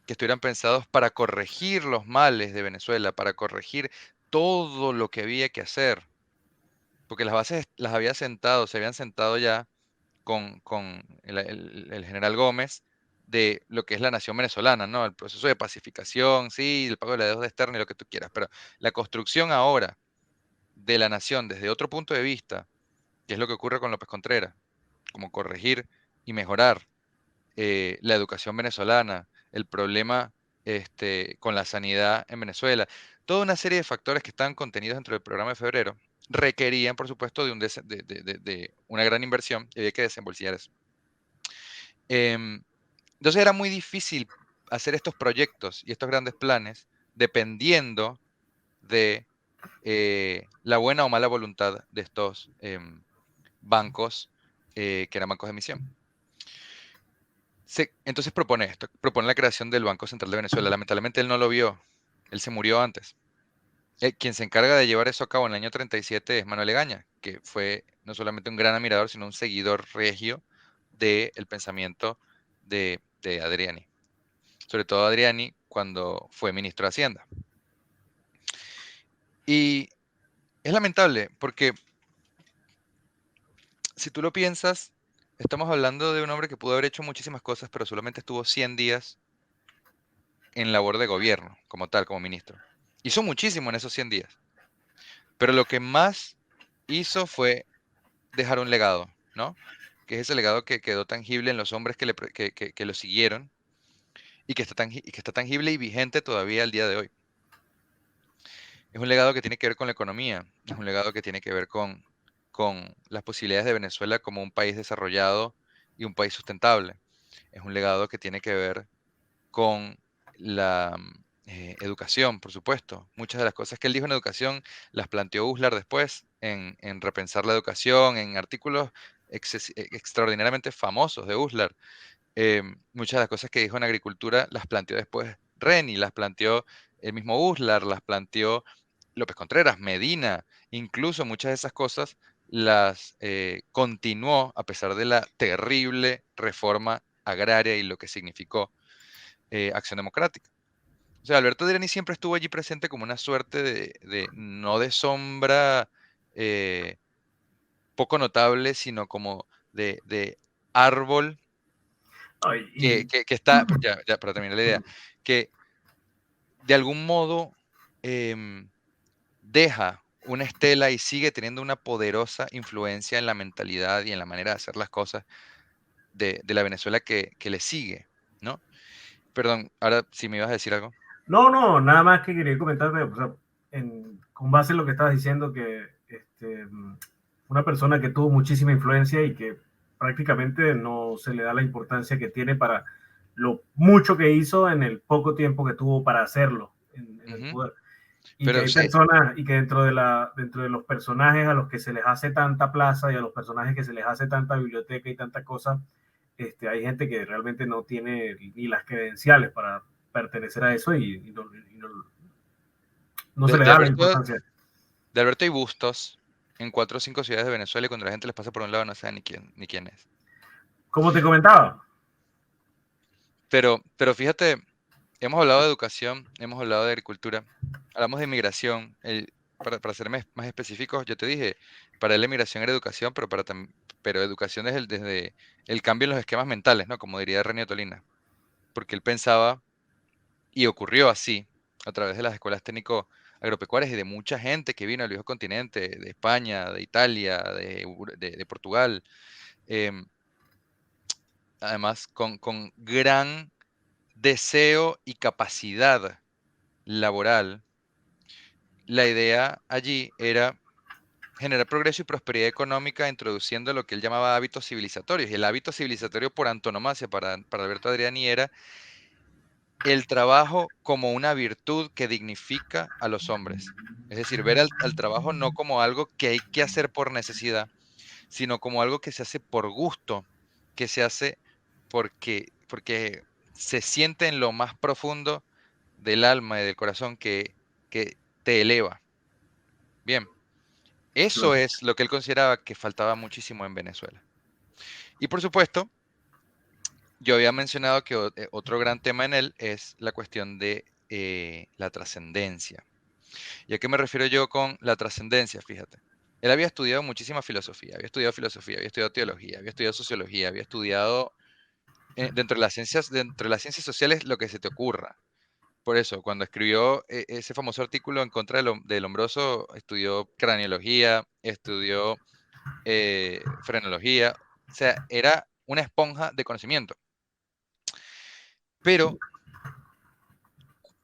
que estuvieran pensados para corregir los males de Venezuela, para corregir todo lo que había que hacer, porque las bases las había sentado, se habían sentado ya con el general Gómez de lo que es la nación venezolana, ¿no? El proceso de pacificación, sí, el pago de la deuda externa y lo que tú quieras, pero la construcción ahora de la nación desde otro punto de vista, que es lo que ocurre con López Contreras, como corregir y mejorar la educación venezolana, el problema con la sanidad en Venezuela, toda una serie de factores que están contenidos dentro del programa de febrero, requerían, por supuesto, de una gran inversión y había que desembolsillar eso. Em, entonces era muy difícil hacer estos proyectos y estos grandes planes dependiendo de la buena o mala voluntad de estos bancos que eran bancos de emisión. Entonces propone esto, propone la creación del Banco Central de Venezuela. Lamentablemente él no lo vio, él se murió antes. Quien se encarga de llevar eso a cabo en el año 37 es Manuel Egaña, que fue no solamente un gran admirador, sino un seguidor regio del pensamiento de Adriani. Sobre todo Adriani cuando fue ministro de Hacienda. Y es lamentable porque si tú lo piensas, estamos hablando de un hombre que pudo haber hecho muchísimas cosas, pero solamente estuvo 100 días en labor de gobierno, como tal, como ministro. Hizo muchísimo en esos 100 días, pero lo que más hizo fue dejar un legado, ¿no? Que es ese legado que quedó tangible en los hombres que lo siguieron y que está tangible y vigente todavía al día de hoy. Es un legado que tiene que ver con la economía, es un legado que tiene que ver con las posibilidades de Venezuela como un país desarrollado y un país sustentable. Es un legado que tiene que ver con la educación, por supuesto. Muchas de las cosas que él dijo en educación las planteó Uslar después en Repensar la Educación, en artículos extraordinariamente famosos de Uslar. Muchas de las cosas que dijo en agricultura las planteó después Reni, las planteó el mismo Uslar, las planteó López Contreras, Medina, incluso muchas de esas cosas las continuó a pesar de la terrible reforma agraria y lo que significó Acción Democrática. O sea, Alberto Dirani siempre estuvo allí presente como una suerte no de sombra eh, poco notable, sino como de árbol Ay, que está, ya para terminar la idea, que de algún modo deja una estela y sigue teniendo una poderosa influencia en la mentalidad y en la manera de hacer las cosas de la Venezuela que le sigue, ¿no? Perdón, ahora si me ibas a decir algo. no, no, nada más que quería comentarte, o sea, con base en lo que estabas diciendo, que una persona que tuvo muchísima influencia y que prácticamente no se le da la importancia que tiene para lo mucho que hizo en el poco tiempo que tuvo para hacerlo en el Ujú. poder. Y que Pero hay sí, personas, y que dentro de los personajes a los que se les hace tanta plaza y a los personajes que se les hace tanta biblioteca y tanta cosa, hay gente que realmente no tiene ni las credenciales para pertenecer a eso y no se de, le de da la Alberto, importancia. de Alberto hay bustos en 4 o 5 ciudades de Venezuela y cuando la gente les pasa por un lado no sabe ni quién es. Como te comentaba, Pero fíjate, hemos hablado de educación, hemos hablado de agricultura, hablamos de inmigración. Para ser más específicos, yo te dije, para él la inmigración era educación, pero educación desde el cambio en los esquemas mentales, ¿no? Como diría René Tolina, porque él pensaba, y ocurrió así, a través de las escuelas técnico-agropecuarias y de mucha gente que vino al viejo continente, de España, de Italia, de Portugal, em, además con gran deseo y capacidad laboral. La idea allí era generar progreso y prosperidad económica introduciendo lo que él llamaba hábitos civilizatorios. Y el hábito civilizatorio por antonomasia para Alberto Adriani era el trabajo como una virtud que dignifica a los hombres. Es decir, ver al trabajo no como algo que hay que hacer por necesidad, sino como algo que se hace por gusto, que se hace porque se siente en lo más profundo del alma y del corazón que te eleva. Bien, eso es lo que él consideraba que faltaba muchísimo en Venezuela. Y por supuesto, yo había mencionado que otro gran tema en él es la cuestión de la trascendencia. ¿Y a qué me refiero yo con la trascendencia? Fíjate. Él había estudiado muchísima filosofía, había estudiado teología, había estudiado sociología, había estudiado dentro de las ciencias sociales lo que se te ocurra. Por eso, cuando escribió ese famoso artículo en contra del Lombroso, estudió craneología, estudió frenología, o sea, era una esponja de conocimiento. Pero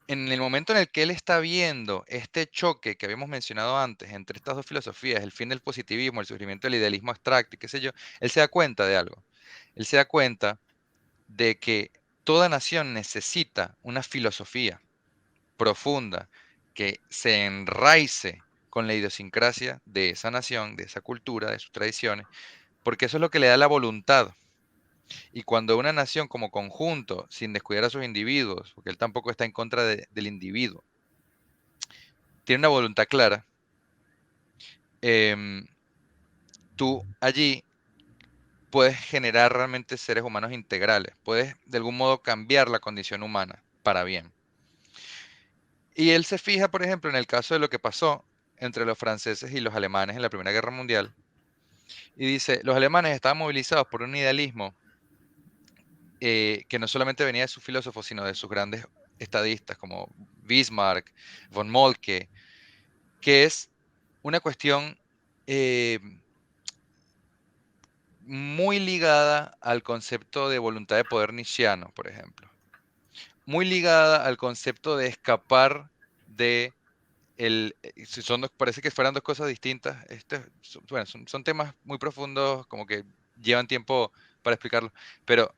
en el momento en el que él está viendo este choque que habíamos mencionado antes entre estas dos filosofías, el fin del positivismo, el surgimiento del idealismo abstracto y qué sé yo, él se da cuenta de algo. Él se da cuenta de que toda nación necesita una filosofía profunda que se enraice con la idiosincrasia de esa nación, de esa cultura, de sus tradiciones, porque eso es lo que le da la voluntad. Y cuando una nación como conjunto, sin descuidar a sus individuos, porque él tampoco está en contra del individuo, tiene una voluntad clara, em, tú allí puedes generar realmente seres humanos integrales, puedes de algún modo cambiar la condición humana para bien. Y él se fija, por ejemplo, en el caso de lo que pasó entre los franceses y los alemanes en la Primera Guerra Mundial, y dice, los alemanes estaban movilizados por un idealismo que no solamente venía de sus filósofos, sino de sus grandes estadistas como Bismarck, von Moltke, que es una cuestión eh, muy ligada al concepto de voluntad de poder nietzscheano, por ejemplo. Muy ligada al concepto de escapar de si parece que fueran dos cosas distintas. Bueno, son temas muy profundos, como que llevan tiempo para explicarlo, pero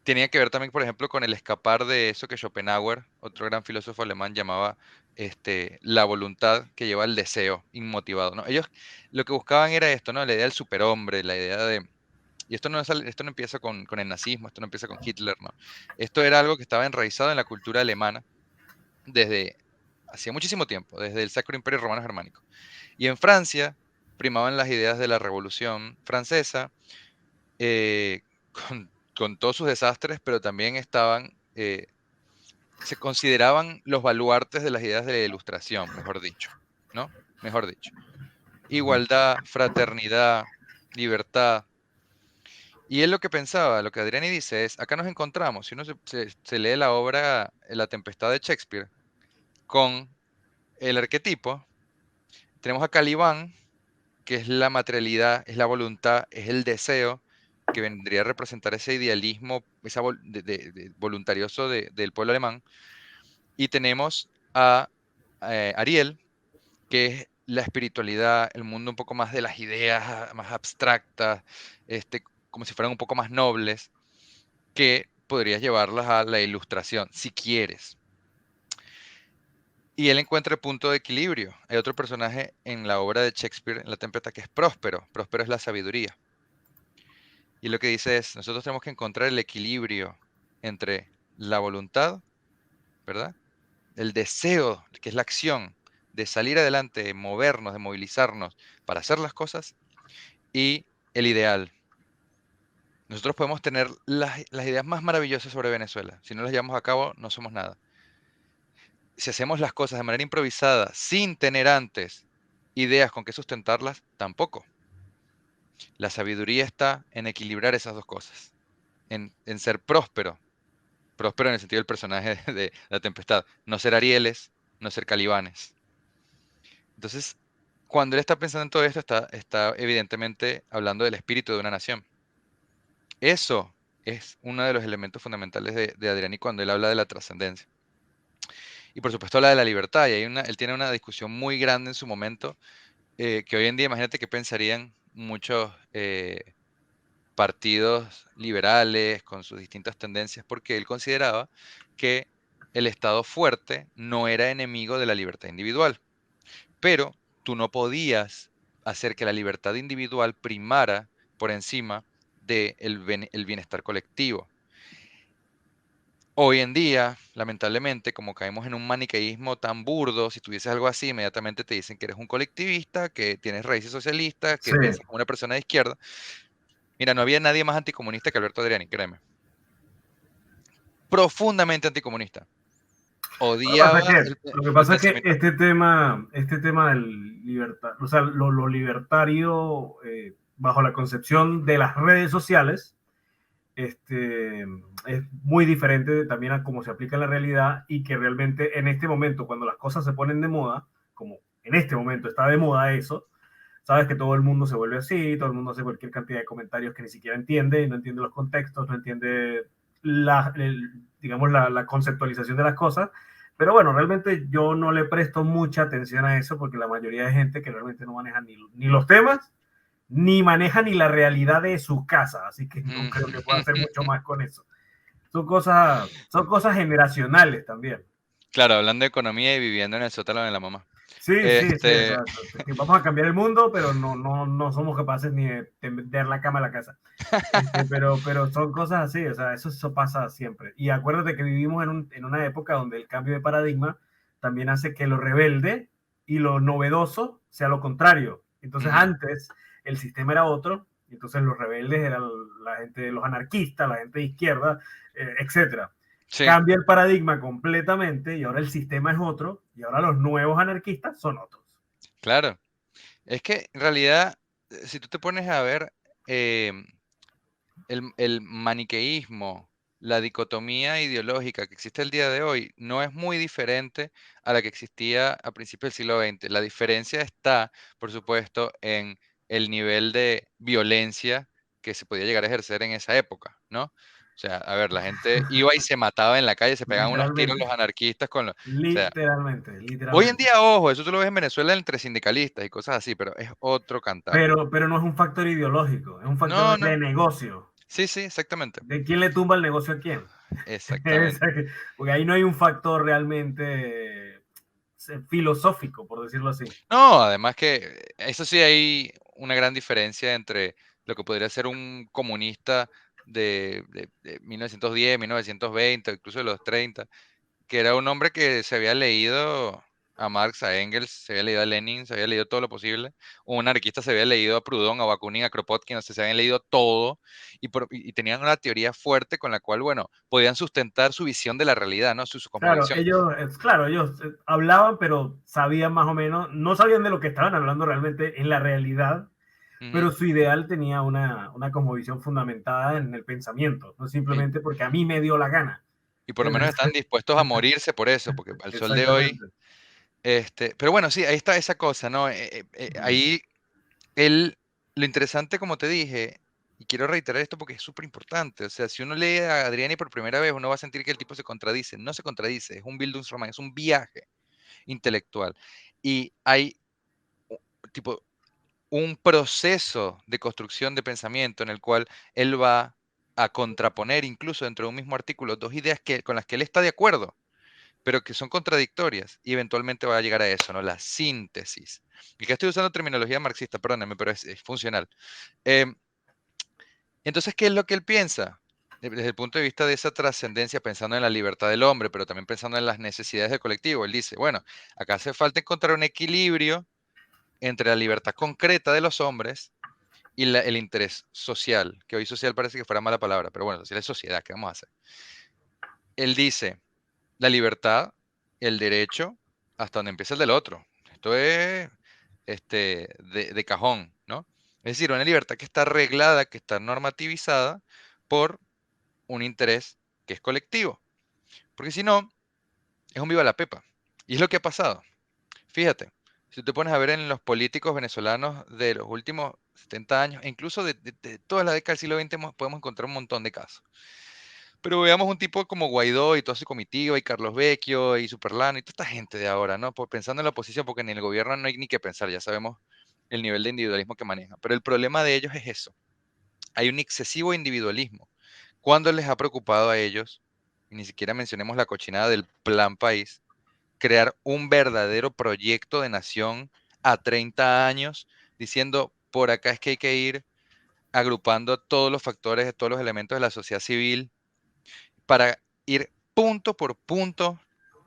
tenía que ver también, por ejemplo, con el escapar de eso que Schopenhauer, otro gran filósofo alemán, llamaba la voluntad que lleva al deseo inmotivado, ¿no? Ellos lo que buscaban era esto, ¿no? La idea del superhombre, la idea de... Y esto no empieza con el nazismo, esto no empieza con Hitler, ¿no? Esto era algo que estaba enraizado en la cultura alemana desde hacía muchísimo tiempo, desde el Sacro Imperio Romano Germánico. Y en Francia primaban las ideas de la Revolución Francesa, eh, con todos sus desastres, pero también se consideraban los baluartes de las ideas de la Ilustración, mejor dicho, ¿no? Mejor dicho. Igualdad, fraternidad, libertad. Y él lo que pensaba, lo que Adriani dice es, acá nos encontramos, si uno se lee la obra La Tempestad de Shakespeare, con el arquetipo, tenemos a Calibán, que es la materialidad, es la voluntad, es el deseo, que vendría a representar ese idealismo voluntarioso del pueblo alemán. Y tenemos a Ariel, que es la espiritualidad, el mundo un poco más de las ideas más abstractas, como si fueran un poco más nobles, que podrías llevarlas a la ilustración, si quieres. Y él encuentra el punto de equilibrio. Hay otro personaje en la obra de Shakespeare, en La Tempestad, que es Próspero. Próspero es la sabiduría. Y lo que dice es, nosotros tenemos que encontrar el equilibrio entre la voluntad, ¿verdad? El deseo, que es la acción, de salir adelante, de movernos, de movilizarnos para hacer las cosas, y el ideal. Nosotros podemos tener las ideas más maravillosas sobre Venezuela. Si no las llevamos a cabo, no somos nada. Si hacemos las cosas de manera improvisada, sin tener antes ideas con que sustentarlas, tampoco. La sabiduría está en equilibrar esas dos cosas, en ser próspero. Próspero en el sentido del personaje de La Tempestad. No ser Arieles, no ser Calibanes. Entonces, cuando él está pensando en todo esto, está evidentemente hablando del espíritu de una nación. Eso es uno de los elementos fundamentales de Adriani cuando él habla de la trascendencia. Y por supuesto habla de la libertad, y él tiene una discusión muy grande en su momento, que hoy en día imagínate qué pensarían muchos partidos liberales con sus distintas tendencias, porque él consideraba que el Estado fuerte no era enemigo de la libertad individual, pero tú no podías hacer que la libertad individual primara por encima del el bienestar colectivo. Hoy en día, lamentablemente, como caemos en un maniqueísmo tan burdo, si tuvieses algo así, inmediatamente te dicen que eres un colectivista, que tienes raíces socialistas, Sí. que piensas como una persona de izquierda. Mira, no había nadie más anticomunista que Alberto Adriani, créeme. Profundamente anticomunista. Odiaba Lo que el pasa es que pensamiento. este tema del libertad, o sea, lo libertario bajo la concepción de las redes sociales, es muy diferente también a cómo se aplica en la realidad y que realmente en este momento, cuando las cosas se ponen de moda, como en este momento está de moda eso, sabes que todo el mundo se vuelve así, todo el mundo hace cualquier cantidad de comentarios que ni siquiera entiende, no entiende los contextos, no entiende digamos, la conceptualización de las cosas. Pero bueno, realmente yo no le presto mucha atención a eso porque la mayoría de gente que realmente no maneja ni los temas, ni maneja ni la realidad de su casa, así que no creo que pueda hacer mucho más con eso. Son cosas generacionales también. Claro, hablando de economía y viviendo en el sótano de la mamá. Sí, sí, sí, Este, exacto. Que vamos a cambiar el mundo, pero no somos capaces ni de tender la cama a la casa. Pero son cosas así, o sea, eso pasa siempre. Y acuérdate que vivimos en una época donde el cambio de paradigma también hace que lo rebelde y lo novedoso sea lo contrario. Entonces ujú, antes el sistema era otro, entonces los rebeldes eran la gente, los anarquistas, la gente de izquierda, etcétera. sí, Cambia el paradigma completamente y ahora el sistema es otro y ahora los nuevos anarquistas son otros. claro. Es que en realidad, si tú te pones a ver em, el maniqueísmo, la dicotomía ideológica que existe el día de hoy, no es muy diferente a la que existía a principios del siglo XX. La diferencia está, por supuesto, en el nivel de violencia que se podía llegar a ejercer en esa época, ¿no? O sea, a ver, la gente iba y se mataba en la calle, se pegaban unos tiros Literalmente, los anarquistas con los... O sea, literalmente, hoy en literalmente. día, ojo, eso tú lo ves en Venezuela entre sindicalistas y cosas así, pero es otro cantar. Pero no es un factor ideológico, es un factor No, de no. negocio. Sí, sí, exactamente. ¿De quién le tumba el negocio a quién? Exactamente. Porque ahí no hay un factor realmente filosófico, por decirlo así. No, además que eso sí hay una gran diferencia entre lo que podría ser un comunista de 1910, 1920, incluso de los 30, que era un hombre que se había leído a Marx, a Engels, se había leído a Lenin, se había leído todo lo posible. Un anarquista se había leído a Proudhon, a Bakunin, a Kropotkin, o sea, se habían leído todo y tenían una teoría fuerte con la cual, bueno, podían sustentar su visión de la realidad, ¿no? Su Claro, cosmovisión. ellos hablaban, pero sabían más o menos, no sabían de lo que estaban hablando realmente en la realidad, Ujú. pero su ideal tenía una cosmovisión fundamentada en el pensamiento, no Y, simplemente porque a mí me dio la gana. y por lo menos están dispuestos a morirse por eso, porque al sol de hoy, Exactamente. pero bueno, sí, ahí está esa cosa, ¿no? Ahí él, lo interesante, como te dije, y quiero reiterar esto porque es súper importante, o sea, si uno lee a Adriani por primera vez, uno va a sentir que el tipo se contradice. No se contradice, es un Bildungsroman, es un viaje intelectual. Y hay, u- tipo, un proceso de construcción de pensamiento en el cual él va a contraponer, incluso dentro de un mismo artículo, dos ideas con las que él está de acuerdo, pero que son contradictorias y eventualmente va a llegar a eso, ¿no? La síntesis. Y que estoy usando terminología marxista, perdónenme, pero es funcional. Em, entonces, ¿qué es lo que él piensa? Desde el punto de vista de esa trascendencia, pensando en la libertad del hombre, pero también pensando en las necesidades del colectivo, él dice, bueno, acá hace falta encontrar un equilibrio entre la libertad concreta de los hombres y el interés social, que hoy social parece que fuera mala palabra, pero bueno, social es sociedad, ¿qué vamos a hacer? Él dice, la libertad, el derecho, hasta donde empieza el del otro. Esto es de cajón, ¿no? Es decir, una libertad que está arreglada, que está normativizada por un interés que es colectivo. Porque si no, es un viva la pepa. Y es lo que ha pasado. Fíjate, si te pones a ver en los políticos venezolanos de los últimos 70 años, e incluso de toda la década del siglo XX, podemos encontrar un montón de casos. Pero veamos un tipo como Guaidó y toda su comitiva, y Carlos Vecchio y Superlano y toda esta gente de ahora, ¿no? Pensando en la oposición, porque en el gobierno no hay ni que pensar, ya sabemos el nivel de individualismo que manejan. Pero el problema de ellos es eso. Hay un excesivo individualismo. ¿Cuándo les ha preocupado a ellos, y ni siquiera mencionemos la cochinada del plan país, crear un verdadero proyecto de nación a 30 años, diciendo, por acá es que hay que ir agrupando todos los factores, todos los elementos de la sociedad civil, para ir punto por punto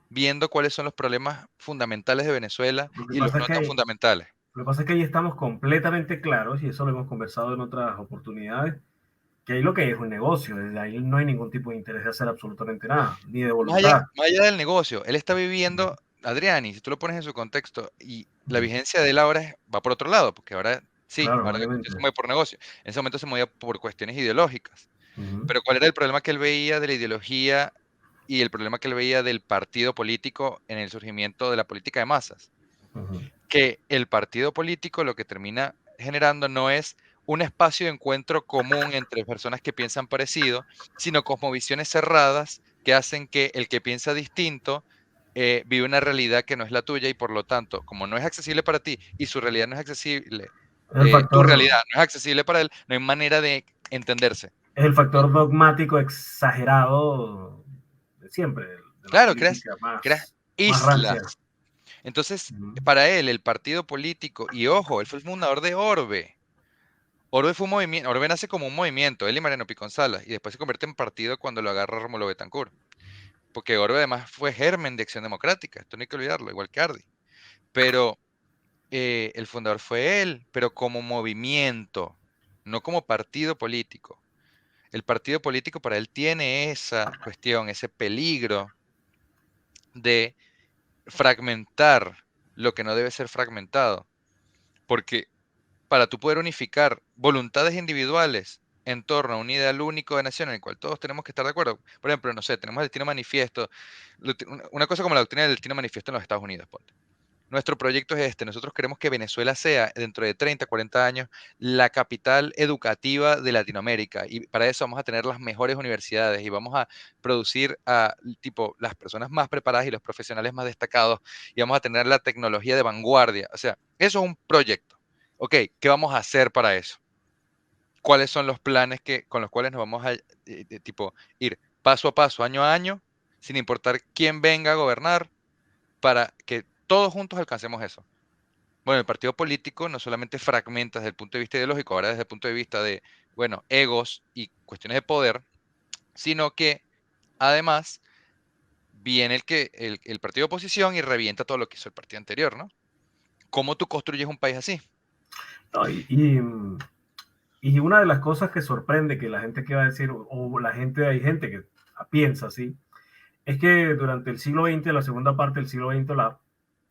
viendo cuáles son los problemas fundamentales de Venezuela Lo que y los pasa es no tan que, fundamentales? lo que pasa es que ahí estamos completamente claros, y eso lo hemos conversado en otras oportunidades, que ahí lo que es un negocio, desde ahí no hay ningún tipo de interés de hacer absolutamente nada, ni de voluntad. Más allá del negocio, él está viviendo, Adriani, si tú lo pones en su contexto, y la vigencia de él ahora va por otro lado, porque ahora sí, Claro, ahora la cuestión se obviamente. mueve por negocio. En ese momento se movía por cuestiones ideológicas. Ujú, Pero ¿cuál era el problema que él veía de la ideología y el problema que él veía del partido político en el surgimiento de la política de masas? ujú. Que el partido político lo que termina generando no es un espacio de encuentro común entre personas que piensan parecido, sino cosmovisiones cerradas que hacen que el que piensa distinto vive una realidad que no es la tuya y por lo tanto, como no es accesible para ti y su realidad no es accesible, Es el tu factor, realidad no es accesible para él, no hay manera de entenderse. es el ¿No? factor dogmático exagerado de siempre, de la Claro, creas, política creas más rancia. islas. Entonces, Ujú, para él, el partido político, y ojo, él fue el fundador de Orbe. Orbe fue un movimiento, Orbe nace como un movimiento, él y Mariano Piconzala, y después se convierte en partido cuando lo agarra Rómulo Betancourt. Porque Orbe además fue germen de Acción Democrática, esto no hay que olvidarlo, igual que Ardi. Pero el fundador fue él, pero como movimiento, no como partido político. El partido político para él tiene esa cuestión, ese peligro de fragmentar lo que no debe ser fragmentado. Porque para tú poder unificar voluntades individuales en torno a un ideal único de nación en el cual todos tenemos que estar de acuerdo. Por ejemplo, no sé, tenemos el destino manifiesto, una cosa como la doctrina del destino manifiesto en los Estados Unidos, ponte. Nuestro proyecto es este, nosotros queremos que Venezuela sea, dentro de 30, 40 años, la capital educativa de Latinoamérica, y para eso vamos a tener las mejores universidades y vamos a producir a tipo las personas más preparadas y los profesionales más destacados, y vamos a tener la tecnología de vanguardia. O sea, eso es un proyecto. Ok, ¿qué vamos a hacer para eso? ¿Cuáles son los planes con los cuales nos vamos a tipo ir paso a paso, año a año, sin importar quién venga a gobernar, para que todos juntos alcancemos eso? Bueno, el partido político no solamente fragmenta desde el punto de vista ideológico, ahora desde el punto de vista de, bueno, egos y cuestiones de poder, sino que además viene el partido de oposición y revienta todo lo que hizo el partido anterior, ¿no? ¿Cómo tú construyes un país así? No, y una de las cosas que sorprende que la gente que va a decir, o la gente, hay gente que piensa así, es que durante el siglo XX, la segunda parte del siglo XX, las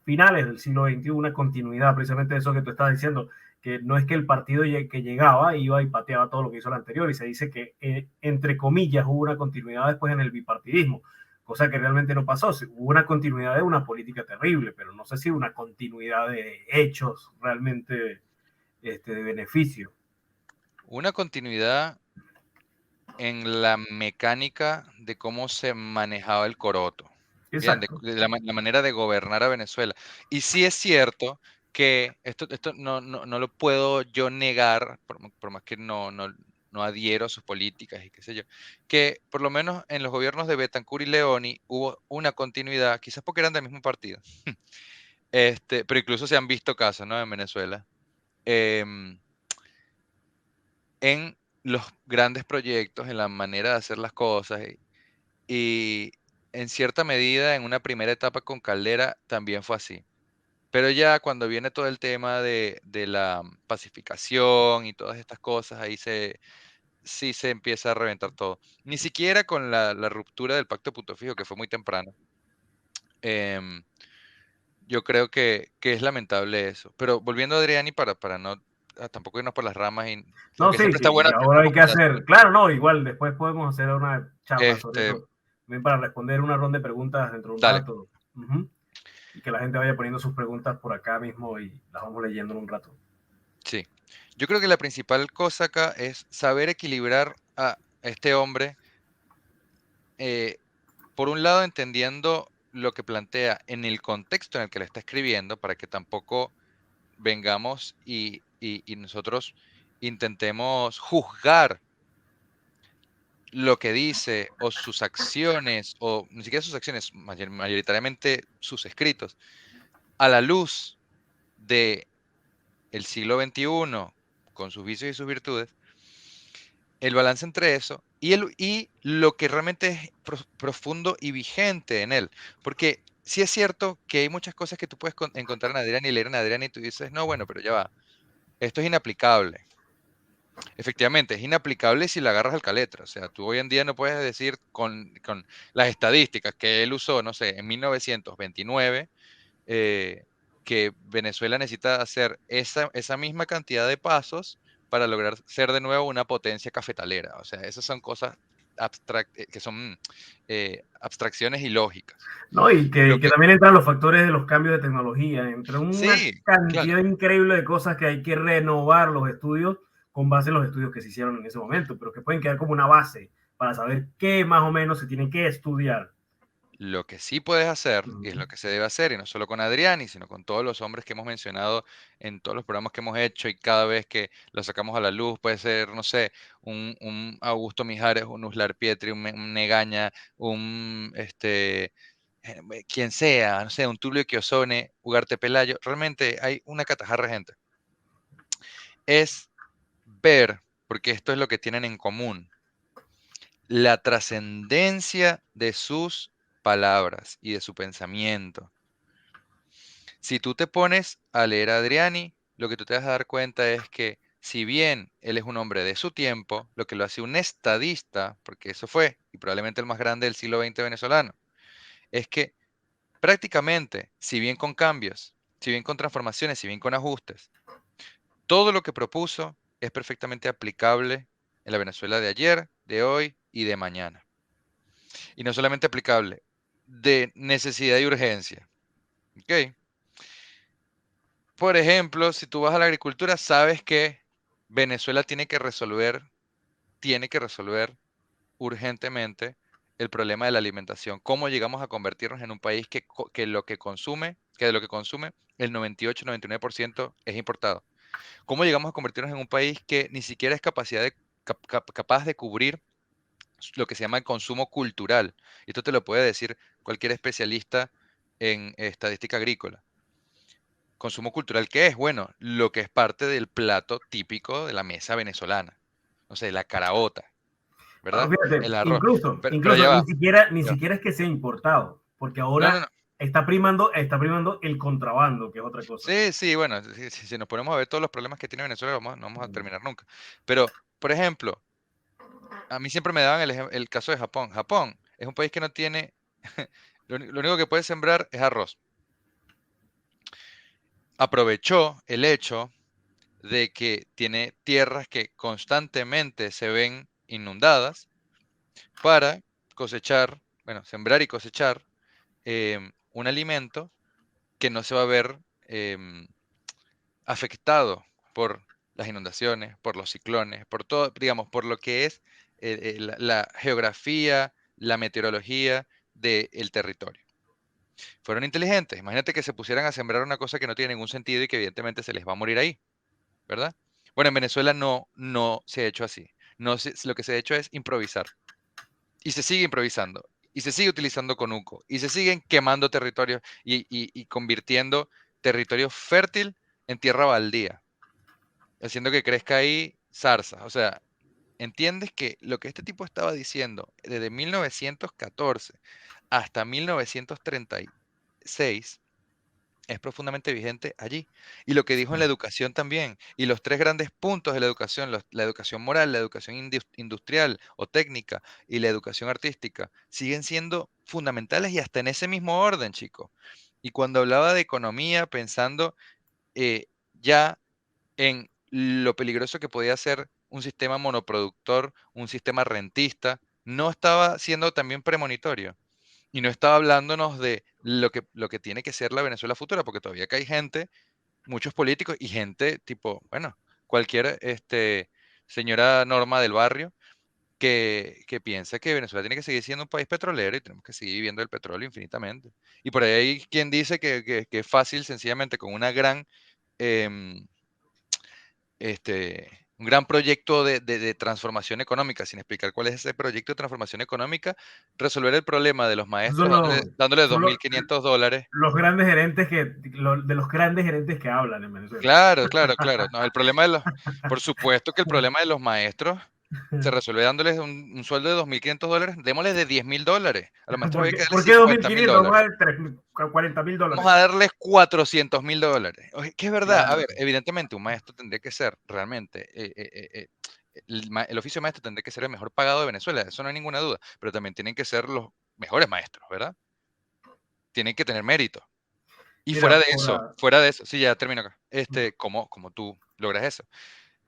finales del siglo XX, hubo una continuidad precisamente de eso que tú estás diciendo, que no es que el partido que llegaba iba y pateaba todo lo que hizo el anterior, y se dice que, entre comillas, hubo una continuidad después en el bipartidismo, cosa que realmente no pasó. Hubo una continuidad de una política terrible, pero no sé si una continuidad de hechos realmente de beneficio. Una continuidad en la mecánica de cómo se manejaba el coroto, bien, Exacto. de la manera de gobernar a Venezuela. Y sí es cierto que esto no lo puedo yo negar, por más que no no adhiero a sus políticas y qué sé yo. Que por lo menos en los gobiernos de Betancur y Leoni hubo una continuidad, quizás porque eran del mismo partido, pero incluso se han visto casos, ¿no? En Venezuela, em, en los grandes proyectos, en la manera de hacer las cosas y en cierta medida en una primera etapa con Caldera también fue así. Pero ya cuando viene todo el tema de la pacificación y todas estas cosas, ahí sí se empieza a reventar todo. Ni siquiera con la ruptura del pacto de punto fijo, que fue muy temprano. em, yo creo que es lamentable eso. Pero volviendo a Adriani, para no tampoco irnos por las ramas, No, aunque sí, siempre está sí, bueno hacer ahora como hay que hacer, comparaciones. claro, no, igual después podemos hacer una charla sobre Este, eso, también para responder una ronda de preguntas dentro de un dale, rato. Ujú. Y que la gente vaya poniendo sus preguntas por acá mismo y las vamos leyendo en un rato. sí. Yo creo que la principal cosa acá es saber equilibrar a este hombre, eh, por un lado entendiendo lo que plantea en el contexto en el que le está escribiendo, para que tampoco vengamos y nosotros intentemos juzgar lo que dice o sus acciones, o ni siquiera sus acciones, mayoritariamente sus escritos, a la luz de el siglo XXI, con sus vicios y sus virtudes, el balance entre eso y lo que realmente es profundo y vigente en él. Porque sí es cierto que hay muchas cosas que tú puedes encontrar en Adrián y leer en Adrián y tú dices, no, bueno, pero ya va, esto es inaplicable. Efectivamente, es inaplicable si la agarras al caletra. O sea, tú hoy en día no puedes decir con las estadísticas que él usó, no sé, en 1929, eh, que Venezuela necesita hacer esa misma cantidad de pasos para lograr ser de nuevo una potencia cafetalera. O sea, esas son cosas que son abstracciones ilógicas. No, Lo que que, también entran los factores de los cambios de tecnología, entre una sí, claro. cantidad increíble de cosas que hay que renovar los estudios con base en los estudios que se hicieron en ese momento, pero que pueden quedar como una base para saber qué más o menos se tiene que estudiar. Lo que sí puedes hacer, y es Uh lo que se debe hacer, y no solo con Adriani, sino con todos los hombres que hemos mencionado en todos los programas que hemos hecho, y cada vez que lo sacamos a la luz, puede ser, no sé, un Augusto Mijares, un Uslar Pietri, un Negaña, quien sea, no sé, un Tulio Chiosone, Ugarte Pelayo, realmente hay una catajarra de gente. Es ver, porque esto es lo que tienen en común, la trascendencia de sus palabras y de su pensamiento. Si tú te pones a leer a Adriani, lo que tú te vas a dar cuenta es que si bien él es un hombre de su tiempo, lo que lo hace un estadista, porque eso fue, y probablemente el más grande del siglo XX venezolano, es que prácticamente, si bien con cambios, si bien con transformaciones, si bien con ajustes, todo lo que propuso es perfectamente aplicable en la Venezuela de ayer, de hoy y de mañana. Y no solamente aplicable, de necesidad y urgencia. ¿Ok? Por ejemplo, si tú vas a la agricultura, sabes que Venezuela tiene que resolver urgentemente el problema de la alimentación. ¿Cómo llegamos a convertirnos en un país que lo que consume, que de lo que consume, el 98-99% es importado? ¿Cómo llegamos a convertirnos en un país que ni siquiera es capaz de cubrir lo que se llama el consumo cultural? Y esto te lo puede decir cualquier especialista en estadística agrícola. Consumo cultural, ¿qué es? Bueno, lo que es parte del plato típico de la mesa venezolana. No sé, la caraota, Bueno, ¿verdad? fíjate, El arroz. incluso, Pero incluso ya va. ni Ya va. siquiera es que sea importado, porque No, no, ahora no. está primando el contrabando, que es otra cosa. Sí, sí, bueno, si nos ponemos a ver todos los problemas que tiene Venezuela, no vamos a terminar nunca. Pero, por ejemplo, a mí siempre me daban el caso de Japón. Japón es un país que no tiene, lo único que puede sembrar es arroz. Aprovechó el hecho de que tiene tierras que constantemente se ven inundadas para cosechar, bueno, sembrar y cosechar un alimento que no se va a ver afectado por las inundaciones, por los ciclones, por todo, digamos, por lo que es la geografía, la meteorología del territorio. Fueron inteligentes. Imagínate que se pusieran a sembrar una cosa que no tiene ningún sentido y que evidentemente se les va a morir ahí, ¿verdad? Bueno, en Venezuela no se ha hecho así. No lo que se ha hecho es improvisar. Y se sigue improvisando. Y se sigue utilizando conuco. Y se siguen quemando territorios y convirtiendo territorio fértil en tierra baldía, haciendo que crezca ahí zarza. O sea, entiendes que lo que este tipo estaba diciendo desde 1914 hasta 1936 es profundamente vigente allí. Y lo que dijo en la educación también. Y los tres grandes puntos de la educación, la educación moral, la educación industrial o técnica y la educación artística, siguen siendo fundamentales y hasta en ese mismo orden, chicos. Y cuando hablaba de economía, pensando ya en lo peligroso que podía ser un sistema monoproductor, un sistema rentista, no estaba siendo también premonitorio. Y no estaba hablándonos de lo que tiene que ser la Venezuela futura, porque todavía que hay gente, muchos políticos y gente tipo, bueno, cualquier señora Norma del barrio que piensa que Venezuela tiene que seguir siendo un país petrolero y tenemos que seguir viviendo el petróleo infinitamente. Y por ahí hay quien dice que es fácil, sencillamente, con una gran em, un gran proyecto de transformación económica, sin explicar cuál es ese proyecto de transformación económica, resolver el problema de los Esos maestros dándole son $2.500. los grandes gerentes de los grandes gerentes que hablan en Venezuela. Claro, claro, claro. No, por supuesto que el problema de los maestros se resuelve dándoles un sueldo de $2.500, démosles de $10.000. A los maestros había que darles ¿Por qué dos mil cincuenta mil quinientos Vamos a dólares. dar 40.000 Vamos dólares. a darles $400.000. Oye, que es verdad. A Claro. ver, evidentemente un maestro tendría que ser realmente, el oficio de maestro tendría que ser el mejor pagado de Venezuela, eso no hay ninguna duda, pero también tienen que ser los mejores maestros, ¿verdad? Tienen que tener mérito. Y Mira, por, fuera de eso, sí, ya termino acá. ¿Cómo tú logras eso?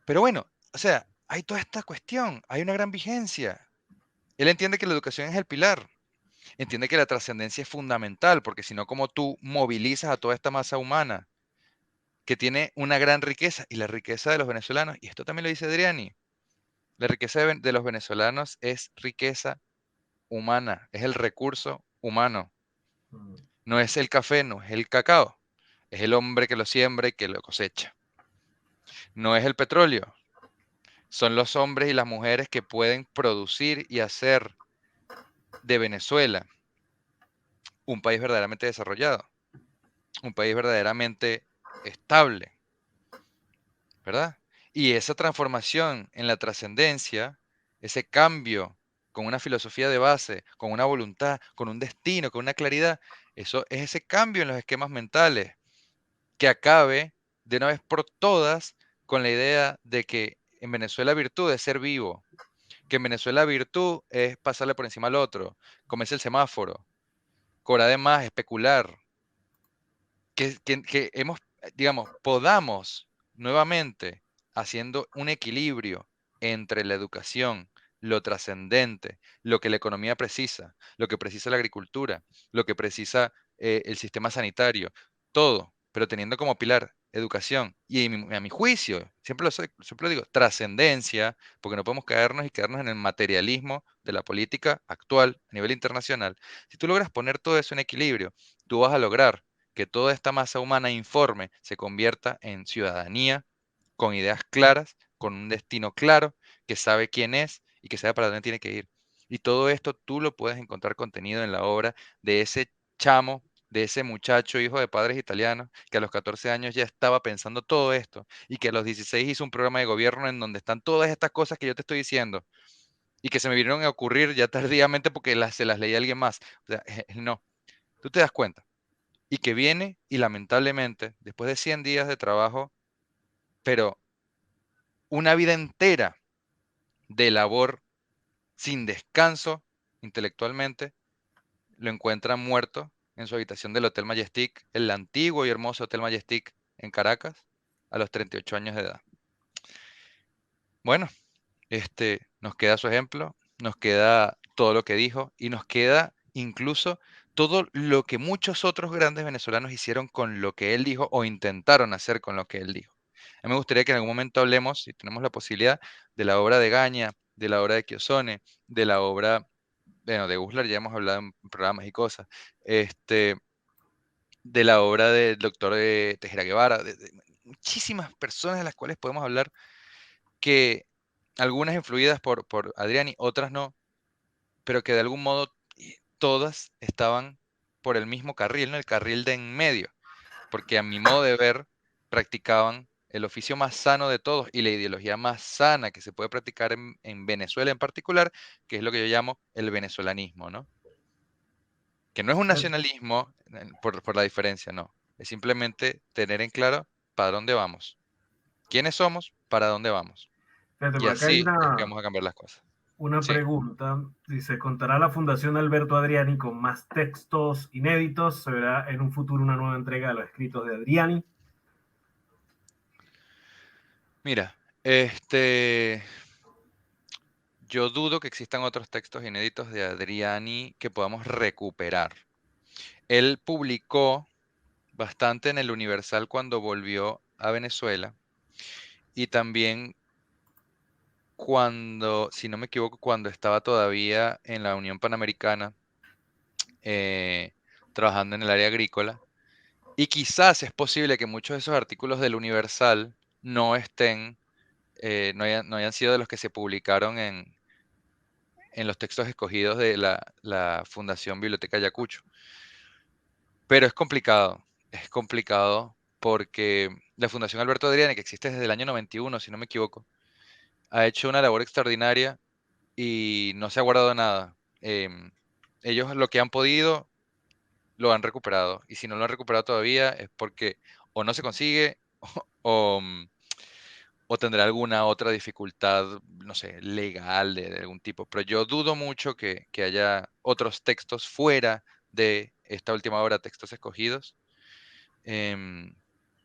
Pero bueno, o sea, hay toda esta cuestión, hay una gran vigencia. Él entiende que la educación es el pilar, entiende que la trascendencia es fundamental, porque si no, ¿cómo tú movilizas a toda esta masa humana que tiene una gran riqueza? Y la riqueza de los venezolanos, y esto también lo dice Adriani, la riqueza de los venezolanos es riqueza humana, es el recurso humano, no es el café, no es el cacao, es el hombre que lo siembra y que lo cosecha, no es el petróleo, son los hombres y las mujeres que pueden producir y hacer de Venezuela un país verdaderamente desarrollado, un país verdaderamente estable, ¿verdad? Y esa transformación en la trascendencia, ese cambio con una filosofía de base, con una voluntad, con un destino, con una claridad, eso es ese cambio en los esquemas mentales que acabe de una vez por todas con la idea de que en Venezuela virtud es ser vivo, que en Venezuela virtud es pasarle por encima al otro, comerse el semáforo, cobrar de más, especular, que digamos, podamos nuevamente haciendo un equilibrio entre la educación, lo trascendente, lo que la economía precisa, lo que precisa la agricultura, lo que precisa el sistema sanitario, todo, pero teniendo como pilar educación y a mi juicio, siempre lo digo, trascendencia, porque no podemos caernos y quedarnos en el materialismo de la política actual a nivel internacional. Si tú logras poner todo eso en equilibrio, tú vas a lograr que toda esta masa humana informe se convierta en ciudadanía con ideas claras, con un destino claro, que sabe quién es y que sabe para dónde tiene que ir. Y todo esto tú lo puedes encontrar contenido en la obra de ese chamo, de ese muchacho hijo de padres italianos, que a los 14 años ya estaba pensando todo esto y que a los 16 hizo un programa de gobierno en donde están todas estas cosas que yo te estoy diciendo y que se me vinieron a ocurrir ya tardíamente porque se las leí a alguien más. O sea, no, tú te das cuenta y que viene y lamentablemente, después de 100 días de trabajo, pero una vida entera de labor sin descanso intelectualmente, lo encuentran muerto en su habitación del Hotel Majestic, el antiguo y hermoso Hotel Majestic en Caracas, a los 38 años de edad. Bueno, nos queda su ejemplo, nos queda todo lo que dijo y nos queda incluso todo lo que muchos otros grandes venezolanos hicieron con lo que él dijo o intentaron hacer con lo que él dijo. A mí me gustaría que en algún momento hablemos, si tenemos la posibilidad, de la obra de Gaña, de la obra de Chiozone, de la obra, bueno, de Uslar ya hemos hablado en programas y cosas, este, de la obra del doctor Tejera Guevara, de muchísimas personas de las cuales podemos hablar que algunas influidas por Adriani, otras no, pero que de algún modo todas estaban por el mismo carril, ¿no? El carril de en medio, porque a mi modo de ver practicaban el oficio más sano de todos y la ideología más sana que se puede practicar en Venezuela en particular, que es lo que yo llamo el venezolanismo, ¿no? Que no es un nacionalismo por la diferencia, no. Es simplemente tener en claro para dónde vamos. ¿Quiénes somos? ¿Para dónde vamos? Fíjate, Y por acá hay así es que vamos a cambiar las cosas. una Sí. pregunta. Dice, ¿contará la Fundación Alberto Adriani con más textos inéditos? ¿Se verá en un futuro una nueva entrega de los escritos de Adriani? Mira, yo dudo que existan otros textos inéditos de Adriani que podamos recuperar. Él publicó bastante en el Universal cuando volvió a Venezuela y también cuando, si no me equivoco, cuando estaba todavía en la Unión Panamericana, eh, trabajando en el área agrícola. Y quizás es posible que muchos de esos artículos del Universal no estén, no hayan sido de los que se publicaron en los textos escogidos de la Fundación Biblioteca Ayacucho. Pero es complicado porque la Fundación Alberto Adriani, que existe desde el año 91, si no me equivoco, ha hecho una labor extraordinaria y no se ha guardado nada. Ellos lo que han podido lo han recuperado. Y si no lo han recuperado todavía es porque o no se consigue o, o tendrá alguna otra dificultad, no sé, legal de algún tipo. Pero yo dudo mucho que haya otros textos fuera de esta última obra, textos escogidos, em,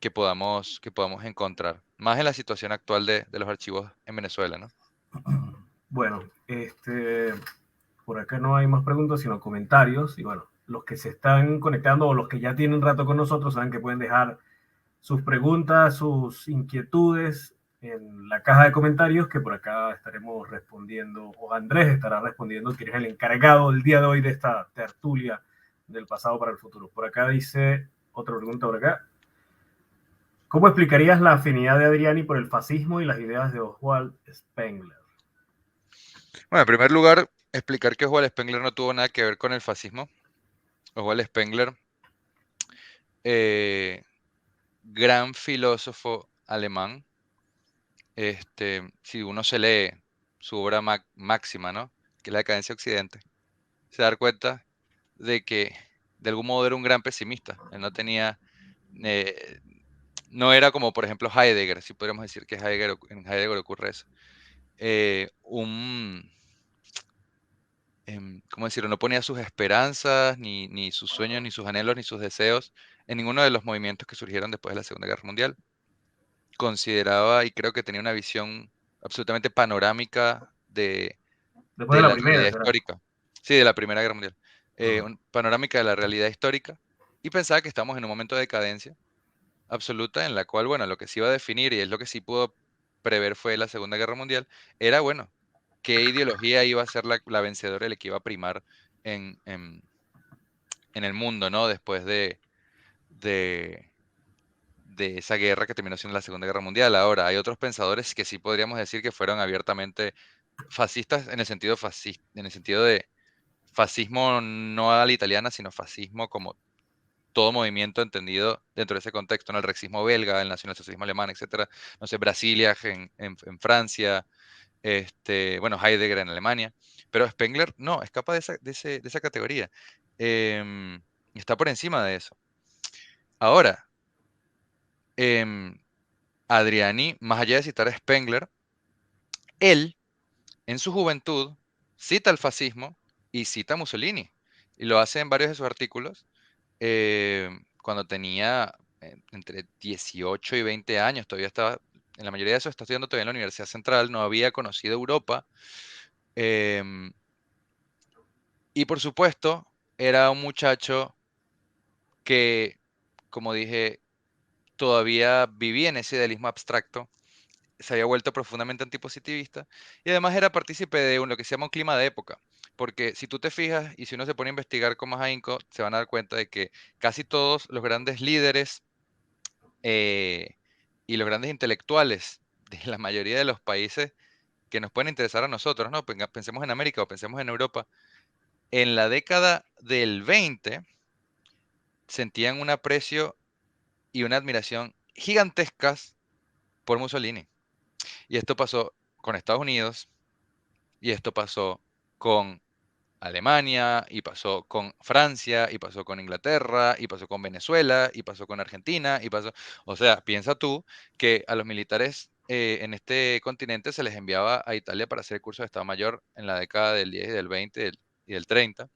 que podamos encontrar. Más en la situación actual de los archivos en Venezuela, ¿no? Bueno, por acá no hay más preguntas, sino comentarios. Y bueno, los que se están conectando o los que ya tienen rato con nosotros saben que pueden dejar sus preguntas, sus inquietudes en la caja de comentarios que por acá estaremos respondiendo, o Andrés estará respondiendo, que es el encargado el día de hoy de esta tertulia del pasado para el futuro. Por acá dice otra pregunta por acá. ¿Cómo explicarías la afinidad de Adriani por el fascismo y las ideas de Oswald Spengler? Bueno, en primer lugar, explicar que Oswald Spengler no tuvo nada que ver con el fascismo. Oswald Spengler, eh, gran filósofo alemán. Si uno se lee su obra máxima, ¿no? Que es La decadencia de Occidente, se da cuenta de que de algún modo era un gran pesimista. Él no tenía, eh, no era como por ejemplo Heidegger, si podríamos decir que en Heidegger ocurre eso. ¿Cómo decirlo? No ponía sus esperanzas, ni sus sueños, ni sus anhelos, ni sus deseos en ninguno de los movimientos que surgieron después de la Segunda Guerra Mundial. Consideraba y creo que tenía una visión absolutamente panorámica Después de de la la primera, realidad será. histórica. Sí, de la Primera Guerra Mundial. Uh-huh. Panorámica de la realidad histórica y pensaba que estamos en un momento de decadencia absoluta en la cual, bueno, lo que se iba a definir y es lo que sí pudo prever fue la Segunda Guerra Mundial, era, bueno, qué ideología iba a ser la vencedora y la que iba a primar en, en, en el mundo, ¿no? Después de, de esa guerra que terminó siendo la Segunda Guerra Mundial. Ahora, hay otros pensadores que sí podríamos decir que fueron abiertamente fascistas en el sentido de fascismo no a la italiana, sino fascismo como todo movimiento entendido dentro de ese contexto, ¿no? El rexismo belga, el nacionalsocialismo alemán, etcétera. No sé, Brasilia en Francia, bueno, Heidegger en Alemania. Pero Spengler no, escapa de esa categoría. Em, Está por encima de eso. Ahora, em, Adriani, más allá de citar a Spengler, él, en su juventud, cita el fascismo y cita a Mussolini. Y lo hace en varios de sus artículos cuando tenía entre 18 y 20 años. Todavía estaba, en la mayoría de eso está estudiando todavía en la Universidad Central, no había conocido Europa. em, y por supuesto, era un muchacho que, como dije, todavía vivía en ese idealismo abstracto, se había vuelto profundamente antipositivista y además era partícipe de lo que se llama un clima de época. Porque si tú te fijas y si uno se pone a investigar con más ahínco, se van a dar cuenta de que casi todos los grandes líderes y los grandes intelectuales de la mayoría de los países que nos pueden interesar a nosotros, ¿no? Pensemos en América o pensemos en Europa. En la década del 20 sentían un aprecio y una admiración gigantescas por Mussolini. Y esto pasó con Estados Unidos, y esto pasó con Alemania, y pasó con Francia, y pasó con Inglaterra, y pasó con Venezuela, y pasó con Argentina, y pasó... O sea, piensa tú que a los militares en este continente se les enviaba a Italia para hacer el curso de Estado Mayor en la década del 10 y del 20 y del 30.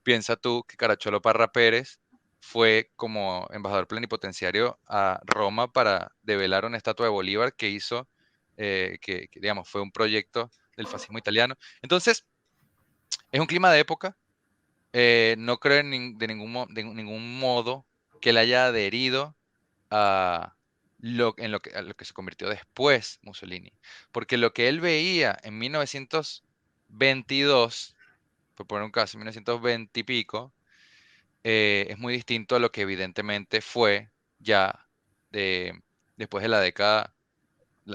Piensa tú que Caracciolo Parra Pérez fue como embajador plenipotenciario a Roma para develar una estatua de Bolívar que hizo, digamos, fue un proyecto del fascismo italiano. Entonces, es un clima de época. No creo de ningún modo que él haya adherido a a lo que se convirtió después Mussolini. Porque lo que él veía en 1922, por poner un caso, en 1920 y pico, es muy distinto a lo que evidentemente fue ya de, después de la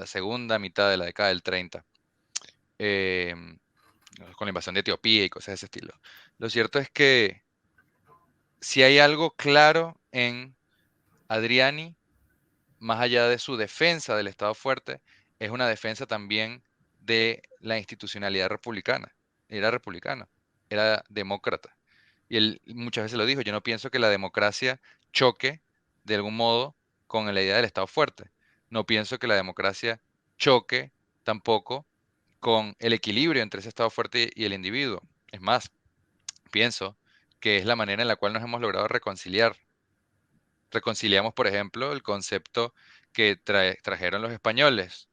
segunda mitad de la década del 30, em, con la invasión de Etiopía y cosas de ese estilo. Lo cierto es que si hay algo claro en Adriani, más allá de su defensa del Estado fuerte, es una defensa también de la institucionalidad republicana. Era republicano, era demócrata. Y él muchas veces lo dijo, yo no pienso que la democracia choque de algún modo con la idea del Estado fuerte. No pienso que la democracia choque tampoco con el equilibrio entre ese Estado fuerte y el individuo. Es más, pienso que es la manera en la cual nos hemos logrado reconciliar. Reconciliamos, por ejemplo, el concepto que trajeron los españoles,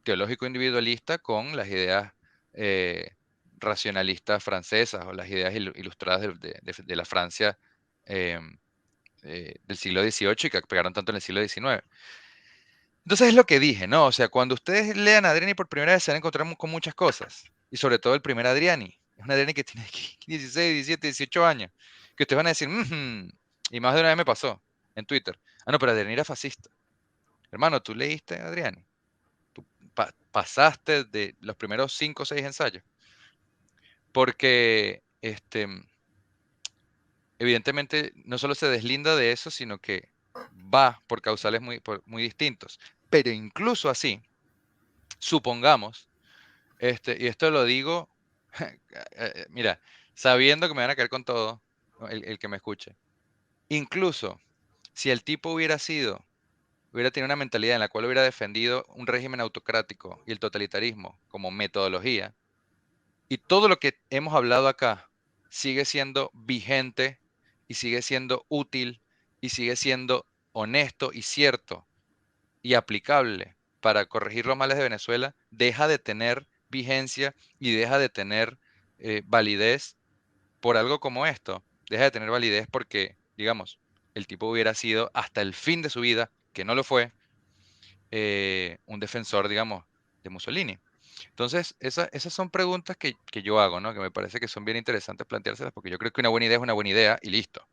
teológico individualista, con las ideas eh, racionalistas francesas o las ideas ilustradas de la Francia em, del siglo XVIII y que pegaron tanto en el siglo XIX. Entonces es lo que dije, ¿no? O sea, cuando ustedes lean a Adriani por primera vez se van a encontrar con muchas cosas. Y sobre todo el primer Adriani. Es un Adriani que tiene 16, 17, 18 años. Que ustedes van a decir, "Mhm". Y más de una vez me pasó en Twitter. Ah, no, pero Adriani era fascista. Hermano, ¿tú leíste a Adriani? ¿Tú pasaste de los primeros 5 o 6 ensayos? Porque, evidentemente, no solo se deslinda de eso, sino que va por causales muy distintos. Pero incluso así, supongamos, y esto lo digo, mira, sabiendo que me van a caer con todo, ¿no? El que me escuche. Incluso si el tipo hubiera tenido una mentalidad en la cual hubiera defendido un régimen autocrático y el totalitarismo como metodología, y todo lo que hemos hablado acá sigue siendo vigente y sigue siendo útil y sigue siendo honesto y cierto y aplicable para corregir los males de Venezuela, deja de tener vigencia y deja de tener validez por algo como esto. Deja de tener validez porque, digamos, el tipo hubiera sido hasta el fin de su vida, que no lo fue, un defensor, digamos, de Mussolini. Entonces, esas son preguntas que yo hago, ¿no? Que me parece que son bien interesantes planteárselas, porque yo creo que una buena idea es una buena idea y listo.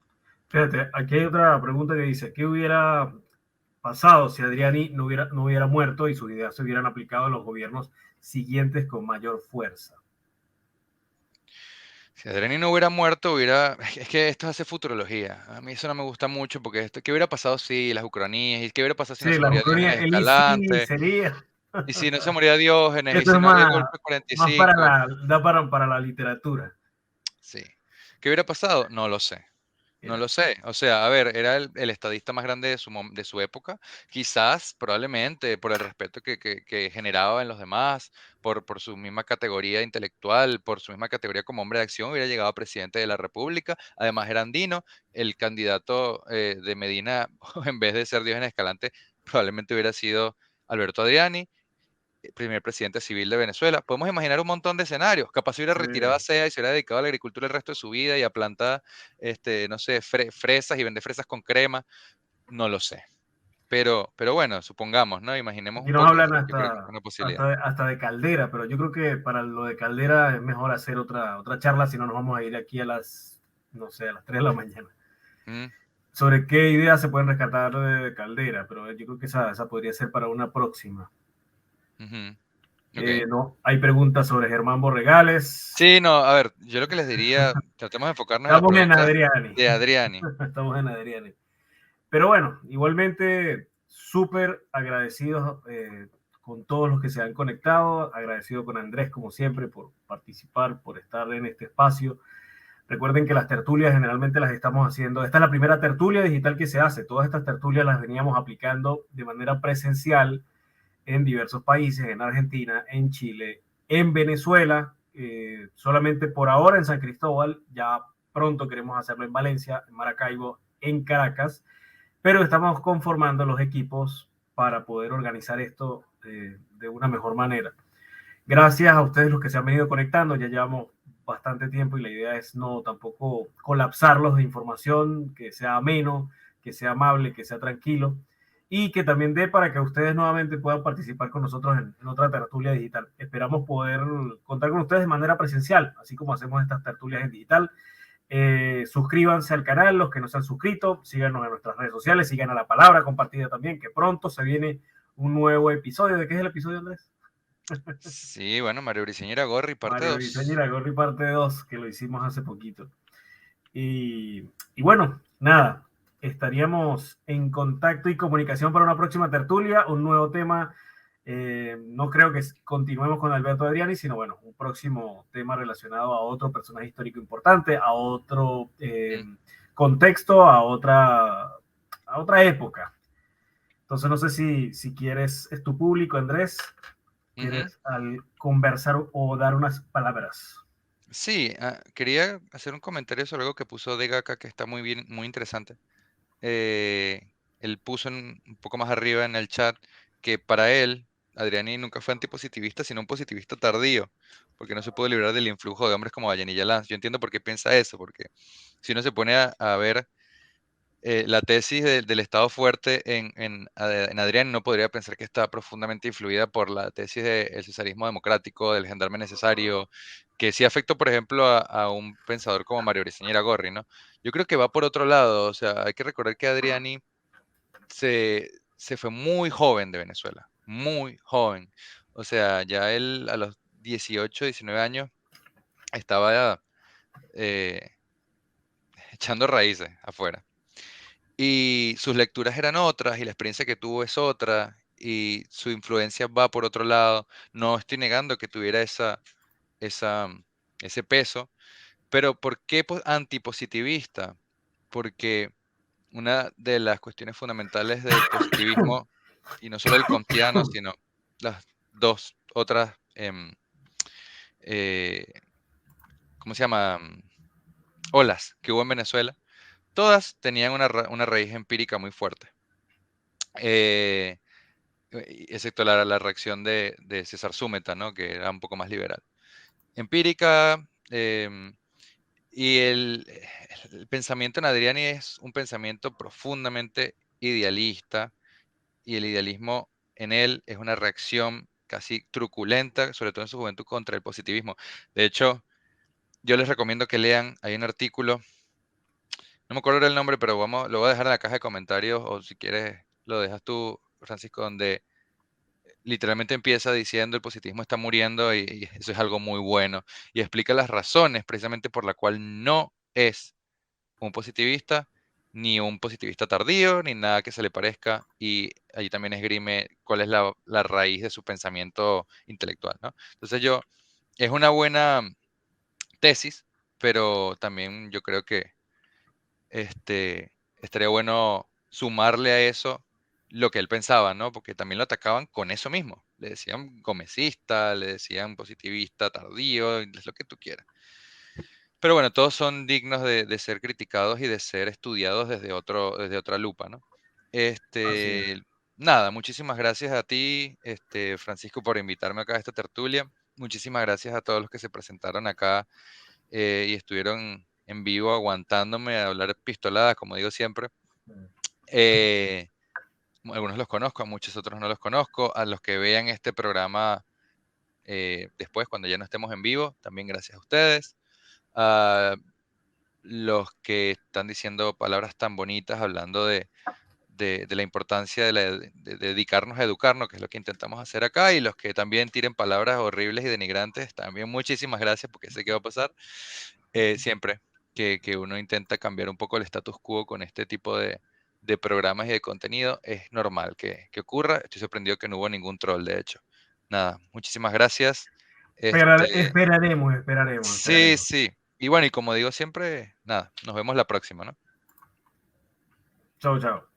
Fíjate, aquí hay otra pregunta que dice, ¿qué hubiera pasado si Adriani no hubiera muerto y sus ideas se hubieran aplicado a los gobiernos siguientes con mayor fuerza? Si Adriani no hubiera muerto, hubiera... Es que esto hace futurología. A mí eso no me gusta mucho porque ¿qué hubiera pasado si las ucronías? ¿Y qué hubiera pasado si no Sí, se la moría Ucrania, Diógenes el ISIL Escalante? sería. ¿Y si no se moría Diógenes? ¿Y Esto si es no había el más, golpe más para 45? la literatura. Sí. ¿Qué hubiera pasado? No lo sé. No Mira, lo sé. O sea, a ver, era el estadista más grande de su época. Quizás, probablemente, por el respeto que generaba en los demás, por su misma categoría intelectual, por su misma categoría como hombre de acción, hubiera llegado a presidente de la República. Además, era andino. El candidato de Medina, en vez de ser Diógenes Escalante, probablemente hubiera sido Alberto Adriani, primer presidente civil de Venezuela. Podemos imaginar un montón de escenarios. Capaz se hubiera sí. retirado a SEA y se hubiera dedicado a la agricultura el resto de su vida y a plantar, no sé, fresas y vender fresas con crema. No lo sé. Pero bueno, supongamos, ¿no? Imaginemos Aquí un nos poco. hablan Yo creo que es una posibilidad. hasta de Caldera, pero yo creo que para lo de Caldera es mejor hacer otra charla, si no nos vamos a ir aquí a las, no sé, a las 3 de la mañana. Mm, Sobre qué ideas se pueden rescatar de Caldera, pero yo creo que esa podría ser para una próxima. ujú. Ok. No, hay preguntas sobre Germán Borregales. Sí, no, a ver, yo lo que les diría, tratemos de enfocarnos en las Estamos en preguntas Adriani. de Adriani. Estamos en Adriani. Pero bueno, igualmente súper agradecidos con todos los que se han conectado, agradecido con Andrés como siempre por participar, por estar en este espacio. Recuerden que las tertulias generalmente las estamos haciendo, esta es la primera tertulia digital que se hace, todas estas tertulias las veníamos aplicando de manera presencial en diversos países, en Argentina, en Chile, en Venezuela, solamente por ahora en San Cristóbal, ya pronto queremos hacerlo en Valencia, en Maracaibo, en Caracas, pero estamos conformando los equipos para poder organizar esto de una mejor manera. Gracias a ustedes los que se han venido conectando, ya llevamos bastante tiempo y la idea es no tampoco colapsarlos de información, que sea ameno, que sea amable, que sea tranquilo y que también dé para que ustedes nuevamente puedan participar con nosotros en otra tertulia digital. Esperamos poder contar con ustedes de manera presencial, así como hacemos estas tertulias en digital. Suscríbanse al canal, los que no se han suscrito, síganos en nuestras redes sociales, sigan a La Palabra Compartida también, que pronto se viene un nuevo episodio. ¿De qué es el episodio, Andrés? Sí, bueno, Mario Briceño Gorri, parte Mario Briceño y 2. la Gorri parte 2 que lo hicimos hace poquito. Y bueno, nada, estaríamos en contacto y comunicación para una próxima tertulia, un nuevo tema. No creo que continuemos con Alberto Adriani, sino bueno, un próximo tema relacionado a otro personaje histórico importante, a otro contexto, a otra época. Entonces no sé si quieres, es tu público, Andrés, quieres al conversar o dar unas palabras. Sí, quería hacer un comentario sobre algo que puso Dega acá que está muy bien, muy interesante. Él puso un poco más arriba en el chat que para él, Adriani nunca fue antipositivista, sino un positivista tardío, porque no se pudo librar del influjo de hombres como Vallenilla Lanz. Yo entiendo por qué piensa eso, porque si uno se pone a ver la tesis del Estado fuerte en Adrián, no podría pensar que está profundamente influida por la tesis del cesarismo democrático, del gendarme necesario, que sí afectó, por ejemplo, a un pensador como Mario Briceño Gorri, ¿no? Yo creo que va por otro lado, o sea, hay que recordar que Adriani se fue muy joven de Venezuela, muy joven. O sea, ya él a los 18, 19 años estaba eh, echando raíces afuera. Y sus lecturas eran otras y la experiencia que tuvo es otra y su influencia va por otro lado. No estoy negando que tuviera esa, ese peso, pero ¿por qué antipositivista? Porque una de las cuestiones fundamentales del positivismo, y no solo el kantiano, sino las dos otras, eh, ¿cómo se llama? Olas que hubo en Venezuela, todas tenían una raíz empírica muy fuerte. Eh, Excepto la reacción de César Súmeta, ¿no? Que era un poco más liberal. Empírica, y el pensamiento en Adriani es un pensamiento profundamente idealista, y el idealismo en él es una reacción casi truculenta, sobre todo en su juventud, contra el positivismo. De hecho, yo les recomiendo que lean, hay un artículo, no me acuerdo el nombre, pero lo voy a dejar en la caja de comentarios, o si quieres lo dejas tú, Francisco, donde literalmente empieza diciendo el positivismo está muriendo y eso es algo muy bueno. Y explica las razones precisamente por la cual no es un positivista, ni un positivista tardío, ni nada que se le parezca. Y allí también esgrime cuál es la raíz de su pensamiento intelectual, ¿no? Entonces es una buena tesis, pero también yo creo que estaría bueno sumarle a eso lo que él pensaba, ¿no? Porque también lo atacaban con eso mismo. Le decían gomecista, le decían positivista, tardío, es lo que tú quieras. Pero bueno, todos son dignos de ser criticados y de ser estudiados desde otra lupa, ¿no? Así es. Nada, muchísimas gracias a ti, Francisco, por invitarme acá a esta tertulia. Muchísimas gracias a todos los que se presentaron acá y estuvieron en vivo aguantándome a hablar pistoladas, como digo siempre. Eh, Algunos los conozco, a muchos otros no los conozco. A los que vean este programa después, cuando ya no estemos en vivo, también gracias a ustedes. A los que están diciendo palabras tan bonitas, hablando de la importancia de dedicarnos a educarnos, que es lo que intentamos hacer acá, y los que también tiren palabras horribles y denigrantes, también muchísimas gracias, porque sé que va a pasar siempre que uno intenta cambiar un poco el status quo con este tipo de programas y de contenido, es normal que ocurra. Estoy sorprendido que no hubo ningún troll, de hecho. Nada, muchísimas gracias. Este, sí, Esperaremos. sí. Y bueno, y como digo siempre, nada, nos vemos la próxima, ¿no? Chao, chao.